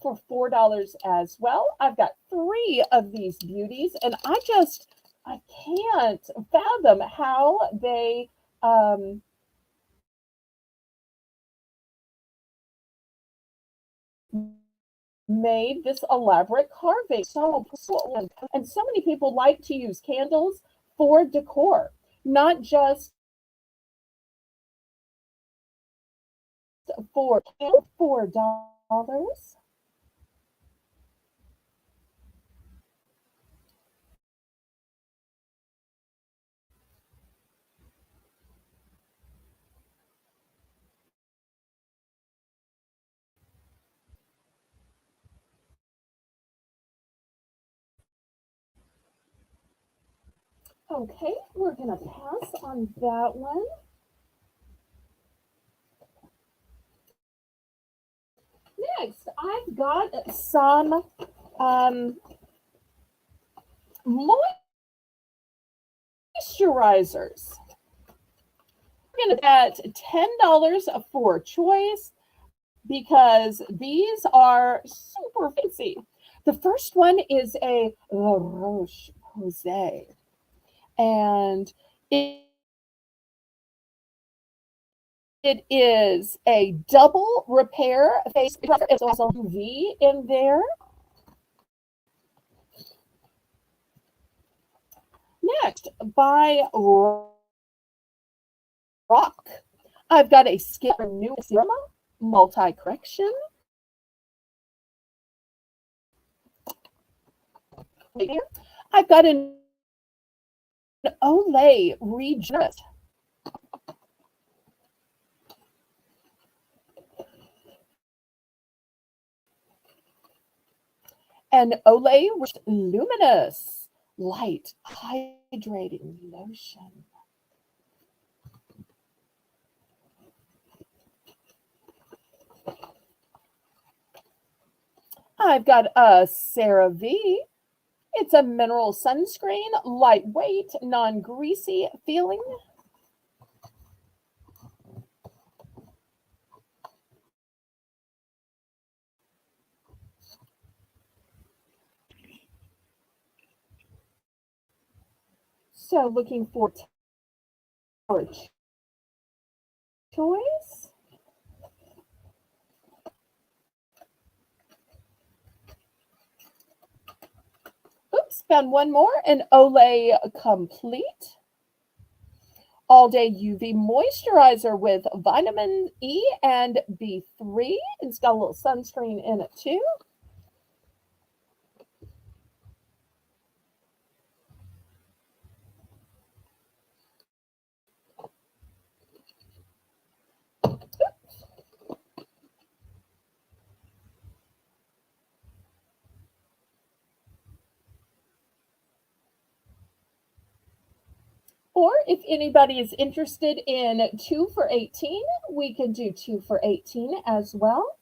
for $4 as well. I've got 3 of these beauties, and I can't fathom how they made this elaborate carving. And so many people like to use candles for decor, not just for $4. Okay, we're going to pass on that one. Next, I've got some um, moisturizers. We're going to get $10 for choice because these are super fancy. The first one is a La Roche Posay, and it is a double repair face. It's also UV in there. Next, by Rock, I've got a Skin Renew Serum Multi Correction. Right here, I've got an Olay Regenerate. And Olay Luminous Light Hydrating Lotion. I've got a CeraVe. It's a mineral sunscreen, lightweight, non-greasy feeling. So looking for choice. Oops, found one more, an Olay Complete. All-day UV moisturizer with vitamin E and B3. It's got a little sunscreen in it too. Or if anybody is interested in 2 for 18, we can do 2 for 18 as well.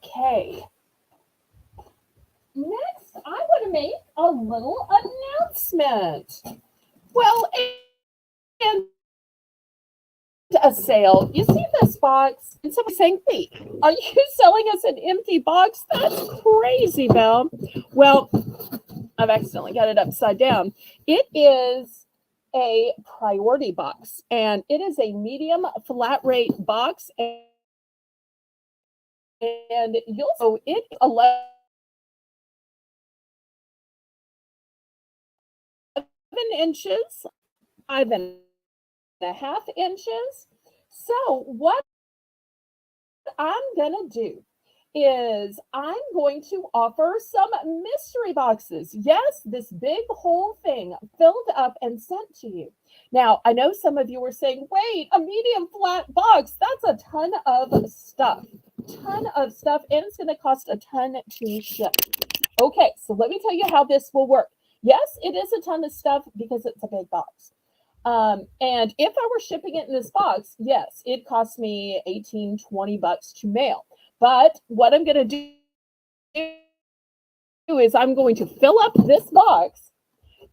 Okay. Next, I want to make a little announcement. Well, and a sale. You see this box? And somebody's saying, "Hey, are you selling us an empty box? That's crazy, Belle." Well, I've accidentally got it upside down. It is a priority box, and it is a medium flat rate box. And you'll so it 11 inches, 5.5 inches. So what I'm gonna do is I'm going to offer some mystery boxes. Yes, this big whole thing filled up and sent to you. Now, I know some of you were saying, wait, a medium flat box, that's a ton of stuff. Ton of stuff, and it's going to cost a ton to ship. Okay, so let me tell you how this will work. Yes, it is a ton of stuff because it's a big box. And if I were shipping it in this box, yes, it costs me 18, 20 bucks to mail. But what I'm going to do is I'm going to fill up this box,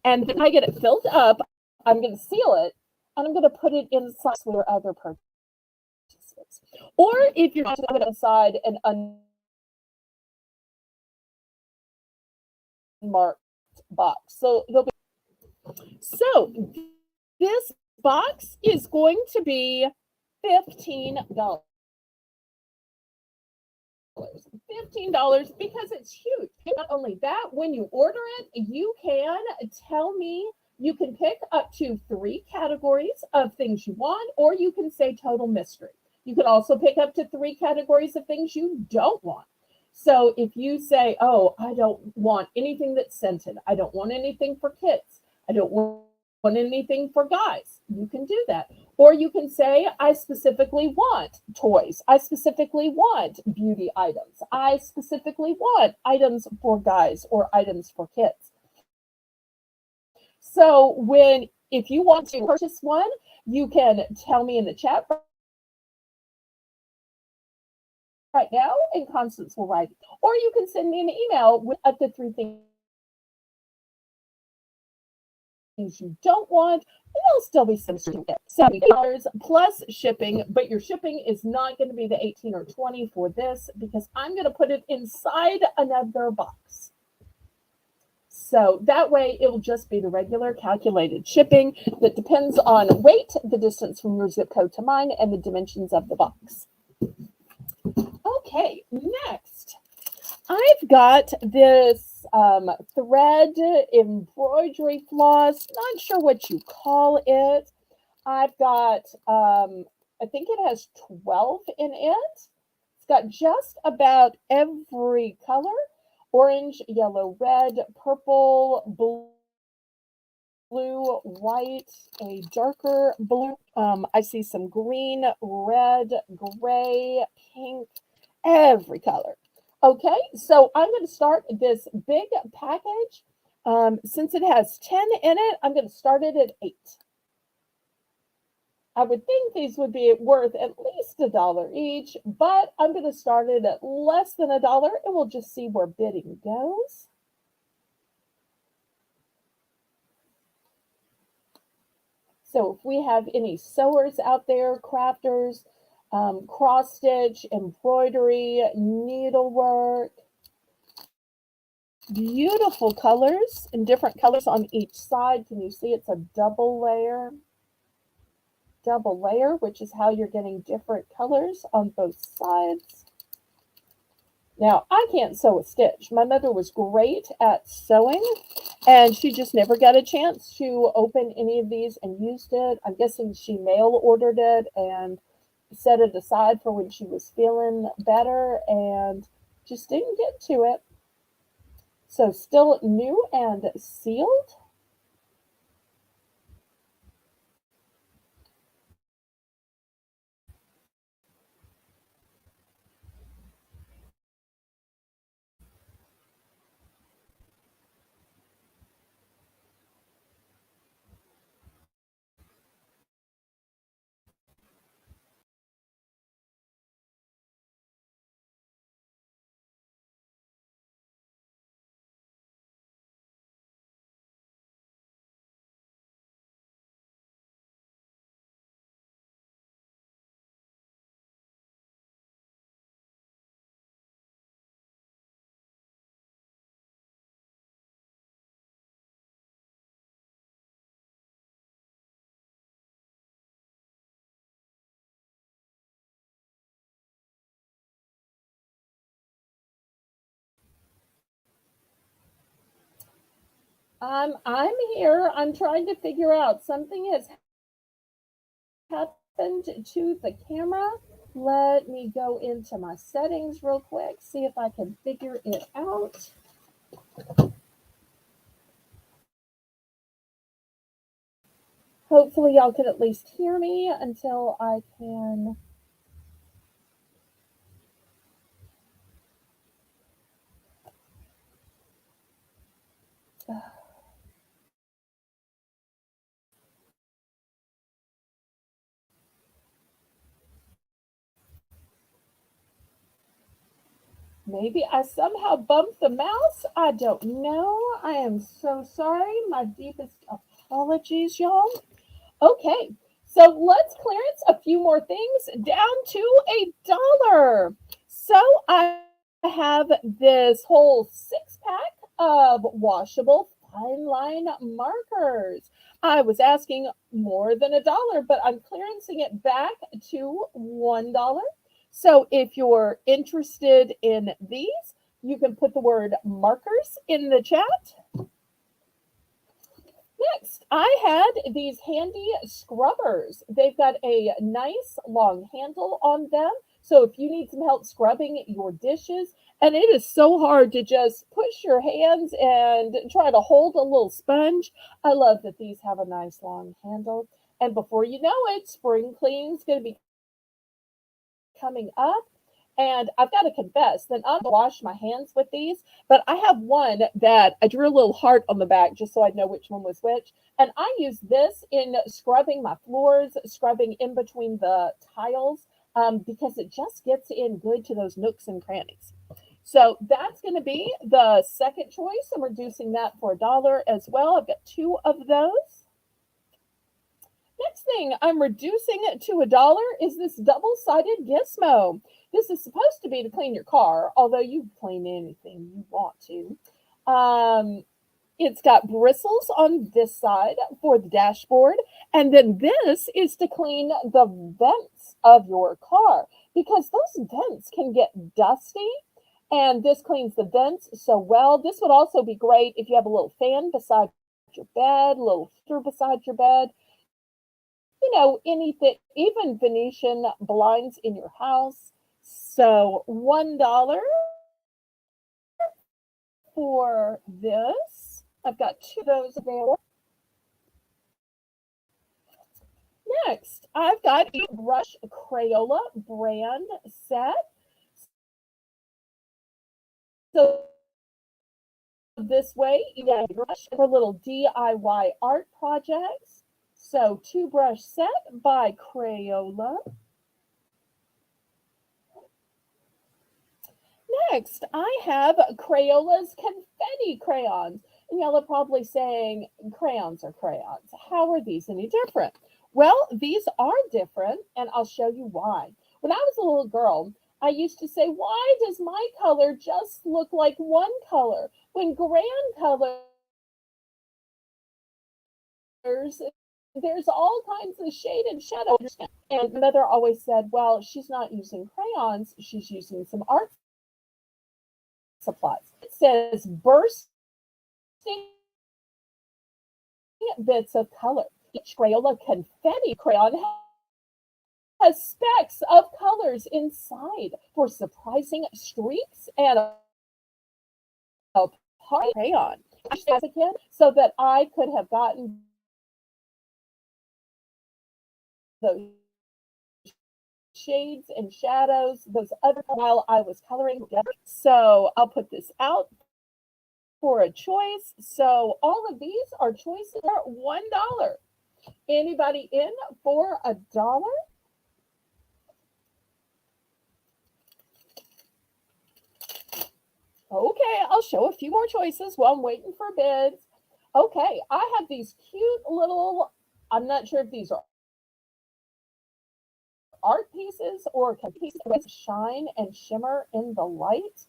and then I get it filled up. I'm going to seal it, and I'm going to put it inside where other purchases. Or if you're going to put it inside an unmarked box. So This box is going to be $15. $15 because it's huge. Not only that, when you order it, you can tell me, you can pick up to 3 categories of things you want, or you can say total mystery. You could also pick up to 3 categories of things you don't want. So if you say, oh, I don't want anything that's scented, I don't want anything for kids, I don't want anything for guys, you can do that. Or you can say, I specifically want toys. I specifically want beauty items. I specifically want items for guys or items for kids. So if you want to purchase one, you can tell me in the chat right now, and Constance will write it. Or you can send me an email with up to 3 things you don't want, and there'll still be some $70 plus shipping, but your shipping is not going to be the 18 or 20 for this, because I'm going to put it inside another box. So that way it will just be the regular calculated shipping that depends on weight, the distance from your zip code to mine, and the dimensions of the box. Okay, next, I've got this thread embroidery floss. Not sure what you call it. I've got, I think it has 12 in it. It's got just about every color: orange, yellow, red, purple, blue, white, a darker blue. I see some green, red, gray, pink, every color. Okay, so I'm going to start this big package. Since it has 10 in it, I'm going to start it at 8. I would think these would be worth at least $1 each, but I'm going to start it at less than $1, and we'll just see where bidding goes. So if we have any sewers out there, crafters, cross stitch, embroidery, needlework, beautiful colors and different colors on each side. Can you see it's a double layer? Double layer, which is how you're getting different colors on both sides. Now, I can't sew a stitch. My mother was great at sewing, and she just never got a chance to open any of these and used it. I'm guessing she mail ordered it and set it aside for when she was feeling better and just didn't get to it. So still new and sealed. I'm here. I'm trying to figure out, something has happened to the camera. Let me go into my settings real quick, see if I can figure it out. Hopefully y'all can at least hear me until I can. Maybe I somehow bumped the mouse. I don't know. I am so sorry. My deepest apologies, y'all. Okay, so let's clearance a few more things down to $1. So I have this whole 6-pack of washable fine line markers. I was asking more than $1, but I'm clearancing it back to $1. So if you're interested in these, you can put the word markers in the chat. Next, I had these handy scrubbers. They've got a nice long handle on them. So if you need some help scrubbing your dishes, and it is so hard to just push your hands and try to hold a little sponge, I love that these have a nice long handle. And before you know it, spring cleaning is going to be coming up. And I've got to confess that I'm going to wash my hands with these, but I have one that I drew a little heart on the back just so I'd know which one was which. And I use this in scrubbing my floors, scrubbing in between the tiles, because it just gets in good to those nooks and crannies. So that's going to be the second choice. I'm reducing that for $1 as well. I've got two of those. Next thing I'm reducing it to $1 is this double-sided gizmo. This is supposed to be to clean your car, although you can clean anything you want to. It's got bristles on this side for the dashboard, and then this is to clean the vents of your car because those vents can get dusty, and this cleans the vents so well. This would also be great if you have a little fan beside your bed, a little heater beside your bed. Anything, even Venetian blinds in your house. So $1 for this. I've got two of those available. Next, I've got a brush Crayola brand set. So this way, you get a brush for little DIY art projects. So two brush set by Crayola. Next, I have Crayola's confetti crayons. And y'all are probably saying crayons are crayons. How are these any different? Well, these are different, and I'll show you why. When I was a little girl, I used to say, why does my color just look like one color when grand colors, there's all kinds of shade and shadow? And mother always said, well, she's not using crayons, she's using some art supplies. It says bursting bits of color. Each Crayola confetti crayon has specks of colors inside for surprising streaks and a party crayon. As a kid, so that I could have gotten those shades and shadows, those other while I was coloring together. So I'll put this out for a choice. So all of these are choices for $1. Anybody in for $1? Okay, I'll show a few more choices while I'm waiting for bids. Okay, I have these cute little, I'm not sure if these are art pieces or pieces with shine and shimmer in the light.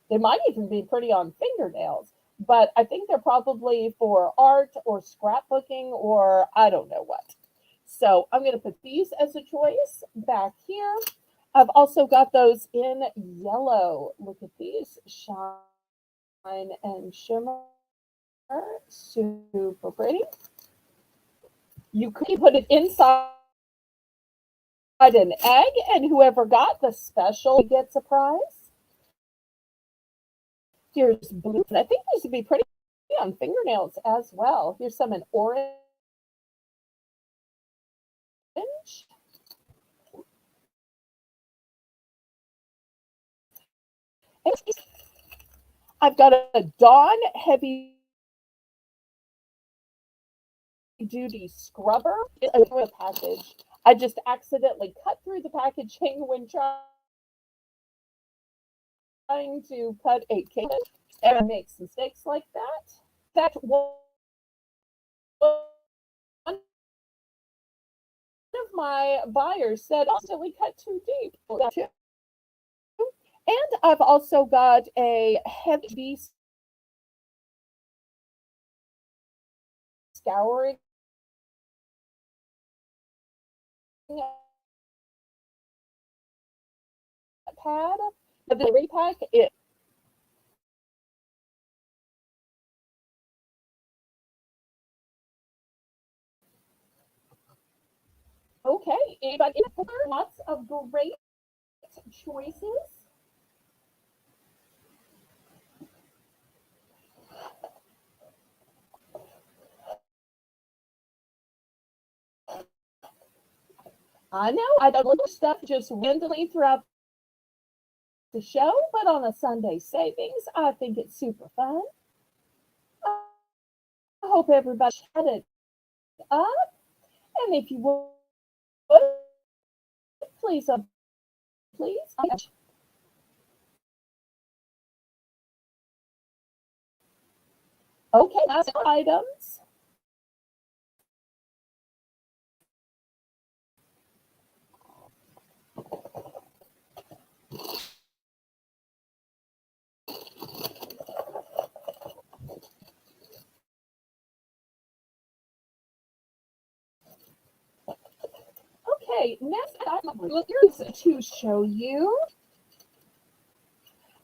They might even be pretty on fingernails, but I think they're probably for art or scrapbooking or I don't know what. So I'm going to put these as a choice back here. I've also got those in yellow. Look at these, shine and shimmer, super pretty. You could put it inside an egg, and whoever got the special gets a prize. Here's blue. I think these would be pretty on fingernails as well. Here's some in orange. I've got a Dawn heavy duty scrubber in a package. I just accidentally cut through the packaging when trying to cut a cake and make mistakes like that. That one of my buyers said, "Constantly cut too deep." And I've also got a heavy scouring pad, but the repack it. Okay, anybody? Lots of great choices. I know I don't look stuff just randomly throughout the show, but on a Sunday savings, I think it's super fun. I hope everybody had it up, and if you would, please, please. Okay, last items. Okay, next I'm looking to show you.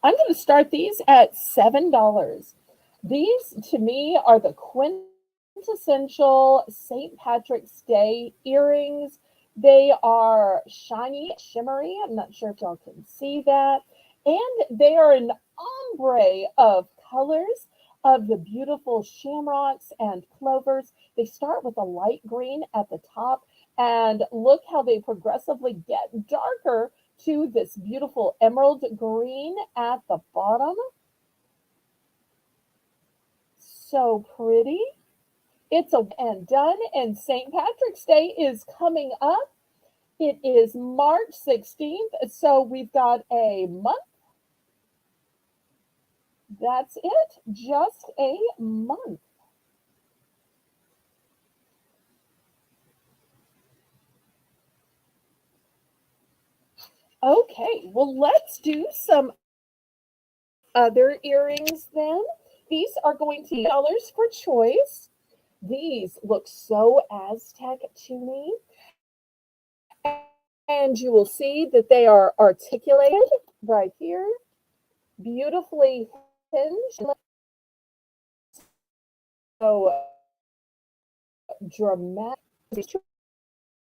I'm going to start these at $7. These, to me, are the quintessential St. Patrick's Day earrings. They are shiny, shimmery. I'm not sure if y'all can see that. And they are an ombre of colors of the beautiful shamrocks and clovers. They start with a light green at the top, and look how they progressively get darker to this beautiful emerald green at the bottom. So pretty. It's a and done, and St. Patrick's Day is coming up. It is March 16th, so we've got a month. That's it, just a month. Okay, well, let's do some other earrings then. These are going to be dollars for choice. These look so Aztec to me. And you will see that they are articulated right here, beautifully hinged. So dramatic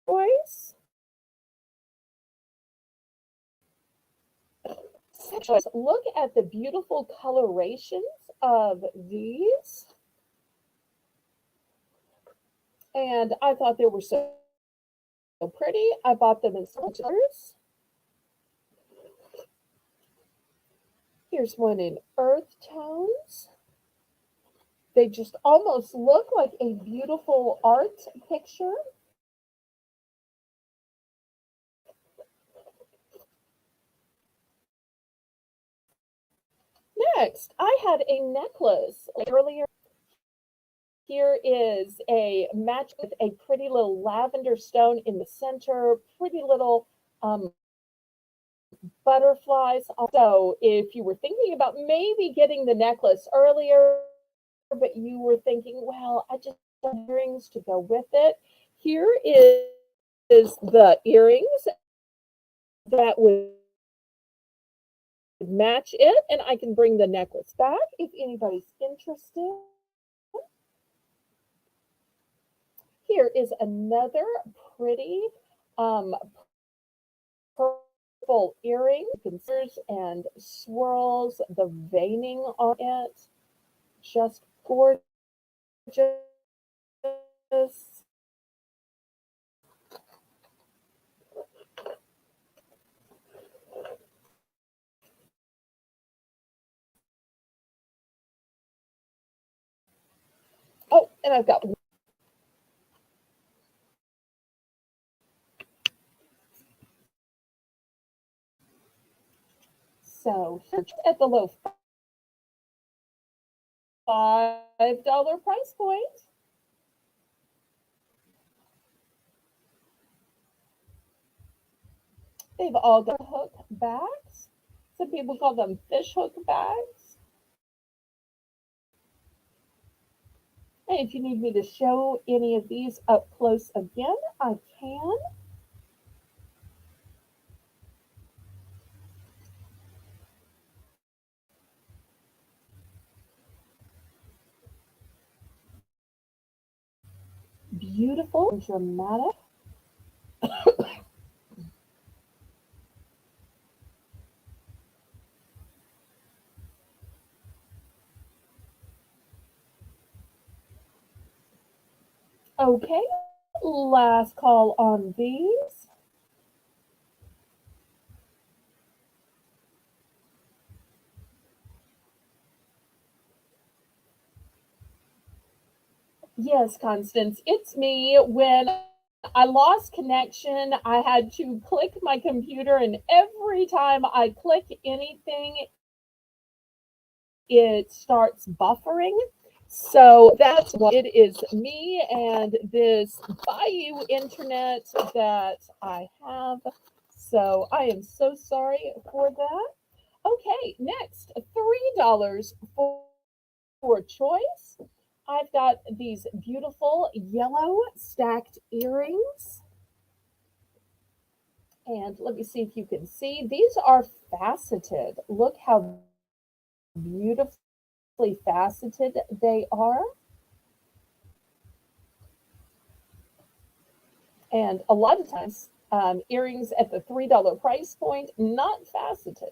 choice. Look at the beautiful colorations of these. And I thought they were so pretty. I bought them in colors. Here's one in earth tones. They just almost look like a beautiful art picture. Next, I had a necklace earlier. Here is a match with a pretty little lavender stone in the center, pretty little butterflies. So if you were thinking about maybe getting the necklace earlier, but you were thinking, well, I just want earrings to go with it, here is the earrings that would match it, and I can bring the necklace back if anybody's interested. Here is another pretty purple earring, and swirls, the veining on it, just gorgeous. Oh, and I've got so at the low $5 price point. They've all got hook bags. Some people call them fish hook bags. And if you need me to show any of these up close again, I can. beautiful and dramatic. Okay, last call on these. Yes, Constance, it's me. When I lost connection, I had to click my computer, and every time I click anything, it starts buffering. So that's what it is, me and this Bayou internet that I have. So I am so sorry for that. Okay, next, $3 for choice. I've got these beautiful yellow stacked earrings. And let me see if you can see. These are faceted. Look how beautifully faceted they are. And a lot of times, earrings at the $3 price point, not faceted.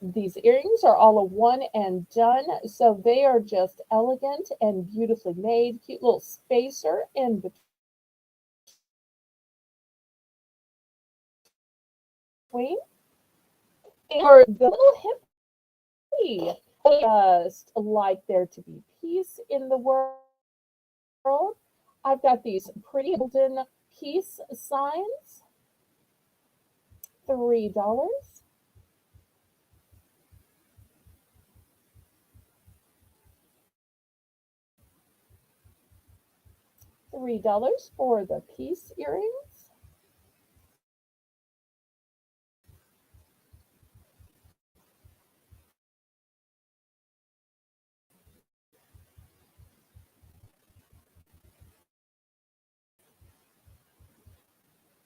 These earrings are all a one and done, so they are just elegant and beautifully made. Cute little spacer in between. For the little hippie, just like there to be peace in the world. I've got these pretty golden peace signs. $3. $3 for the peace earrings.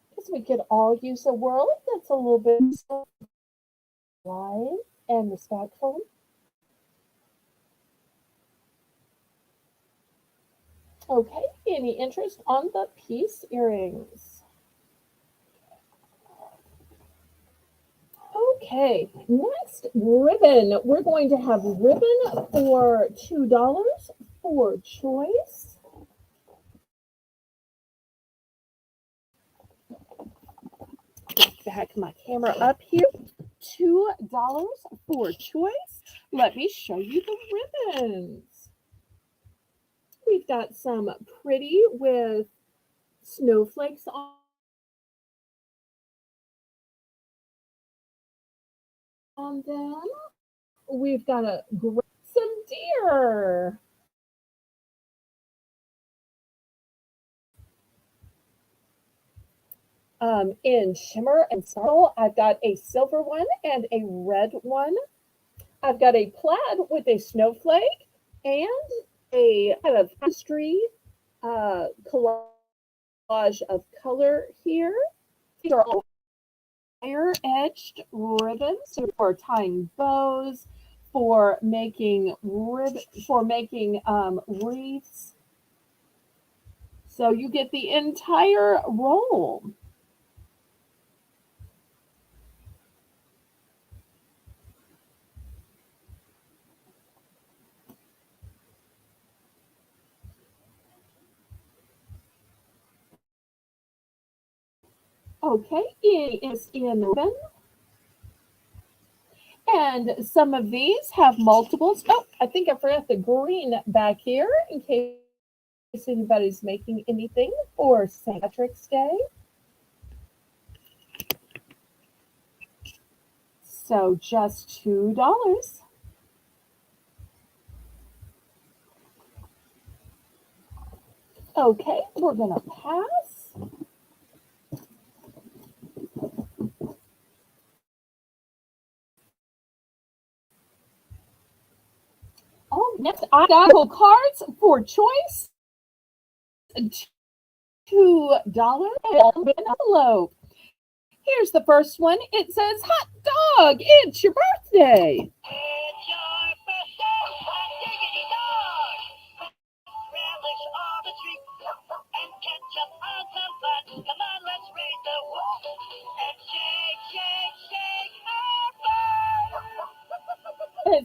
Because we could all use a world that's a little bit alive and respectful. Okay, any interest on the peace earrings? Okay, next, ribbon. We're going to have ribbon for $2 for choice. Back my camera up here. $2 for choice. Let me show you the ribbons. We've got some pretty with snowflakes on them. We've got some deer. In shimmer and sparkle, I've got a silver one and a red one. I've got a plaid with a snowflake and a kind of tapestry collage of color here. These are all wire edged ribbons for tying bows, for making wreaths. So you get the entire roll. Okay, it is in ribbon. And some of these have multiples. Oh, I think I forgot the green back here in case anybody's making anything for St. Patrick's Day. So just $2. Okay, we're gonna pass. Oh, next I got cards for choice. $2 envelope. Here's the first one. It says, "Hot dog, it's your birthday." It's your birthday, hot diggity dog. Relish all the treats.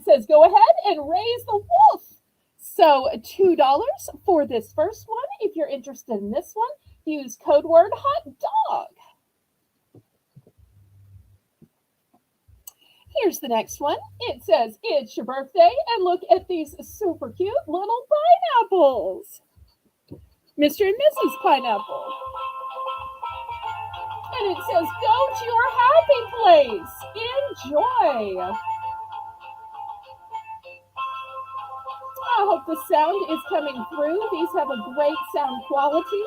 says, go ahead and raise the wolf. So $2 for this first one. If you're interested in this one, use code word hot dog. Here's the next one. It says, it's your birthday, and look at these super cute little pineapples. Mr. and Mrs. Pineapple. And it says, go to your happy place. Enjoy. I hope the sound is coming through. These have a great sound quality.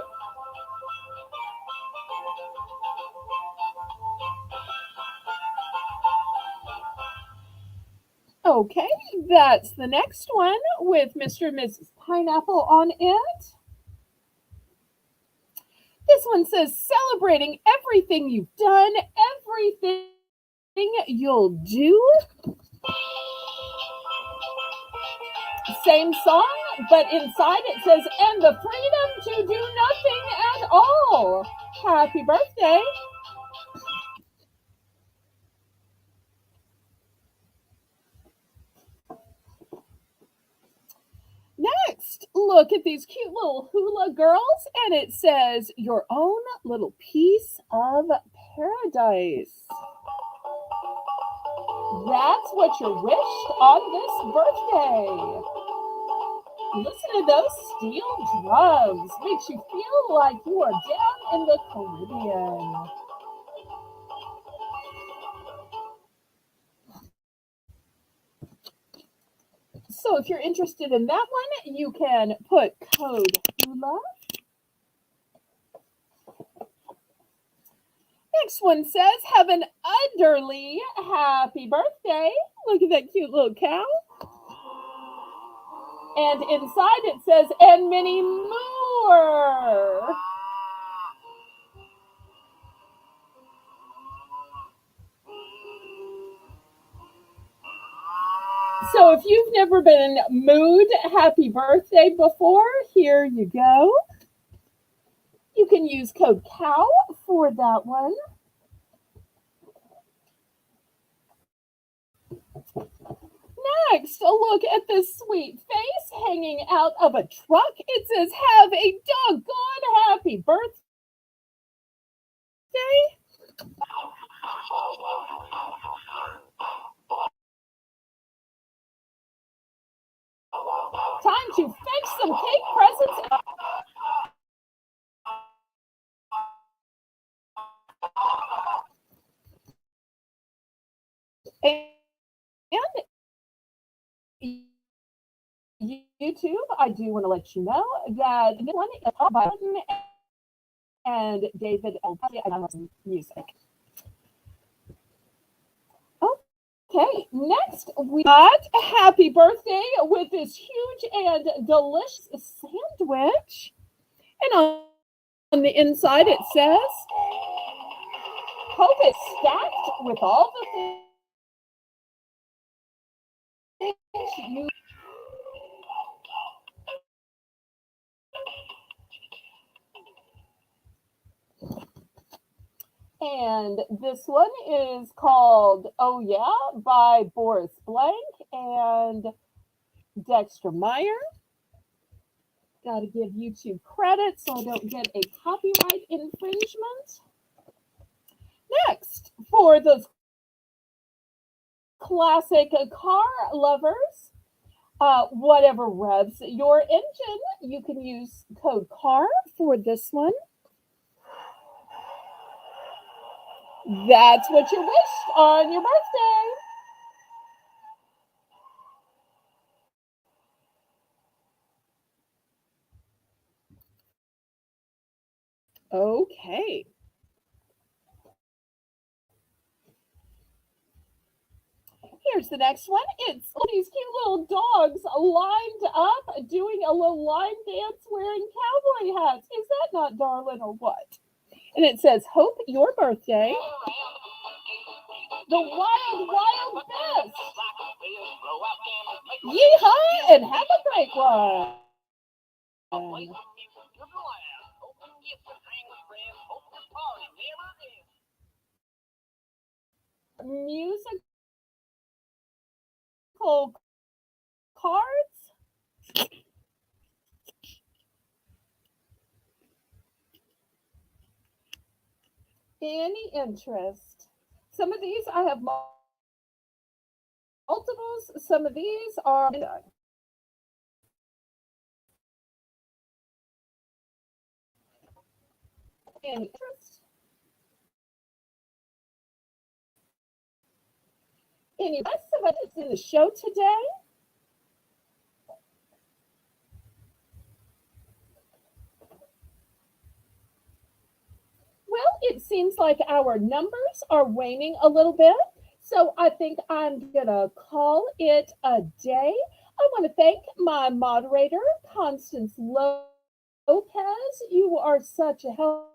Okay, that's the next one with Mr. and Mrs. Pineapple on it. This one says, celebrating everything you've done, everything you'll do. Same song, but inside it says, and the freedom to do nothing at all. Happy birthday. Next, look at these cute little hula girls, and it says, your own little piece of paradise. That's what you wished on this birthday. Listen to those steel drums. Makes you feel like you are down in the Caribbean. So if you're interested in that one, you can put code HULA. Next one says, have an utterly happy birthday. Look at that cute little cow. And inside it says, and many more. So if you've never been mooed happy birthday before, here you go. You can use code COW for that one. Next, look at this sweet face hanging out of a truck. It says, have a doggone happy birthday. Time to fetch some cake presents. And YouTube, I do want to let you know that this one is all by Button and David and I love music. Okay, next we got happy birthday with this huge and delicious sandwich. And on the inside it says, hope it's stacked with all the things you. And this one is called Oh Yeah by Boris Blank and Dexter Meyer. Got to give YouTube credit so I don't get a copyright infringement. Next, for those classic car lovers, whatever revs your engine, you can use code CAR for this one. That's what you wished on your birthday. Okay. Here's the next one. It's these cute little dogs lined up doing a little line dance wearing cowboy hats. Is that not darling or what? And it says, hope your birthday. The wild, wild best. Yeehaw and have a great one. Musical oracle cards. Any interest? Some of these I have multiples. Some of these are any interest. Any rest of us in the show today? Well, it seems like our numbers are waning a little bit. So I think I'm going to call it a day. I want to thank my moderator, Constance Lopez. You are such a help,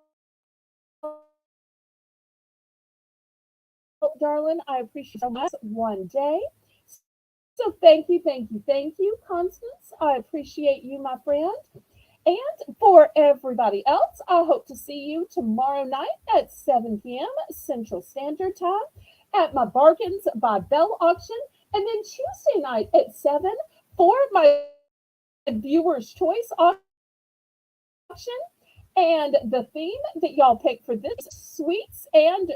darling. I appreciate so much. One day. So thank you, Constance. I appreciate you, my friend. And for everybody else, I hope to see you tomorrow night at 7 p.m. Central Standard Time at my Bargains by Belle auction. And then Tuesday night at 7 for my Viewer's Choice auction. And the theme that y'all pick for this, sweets and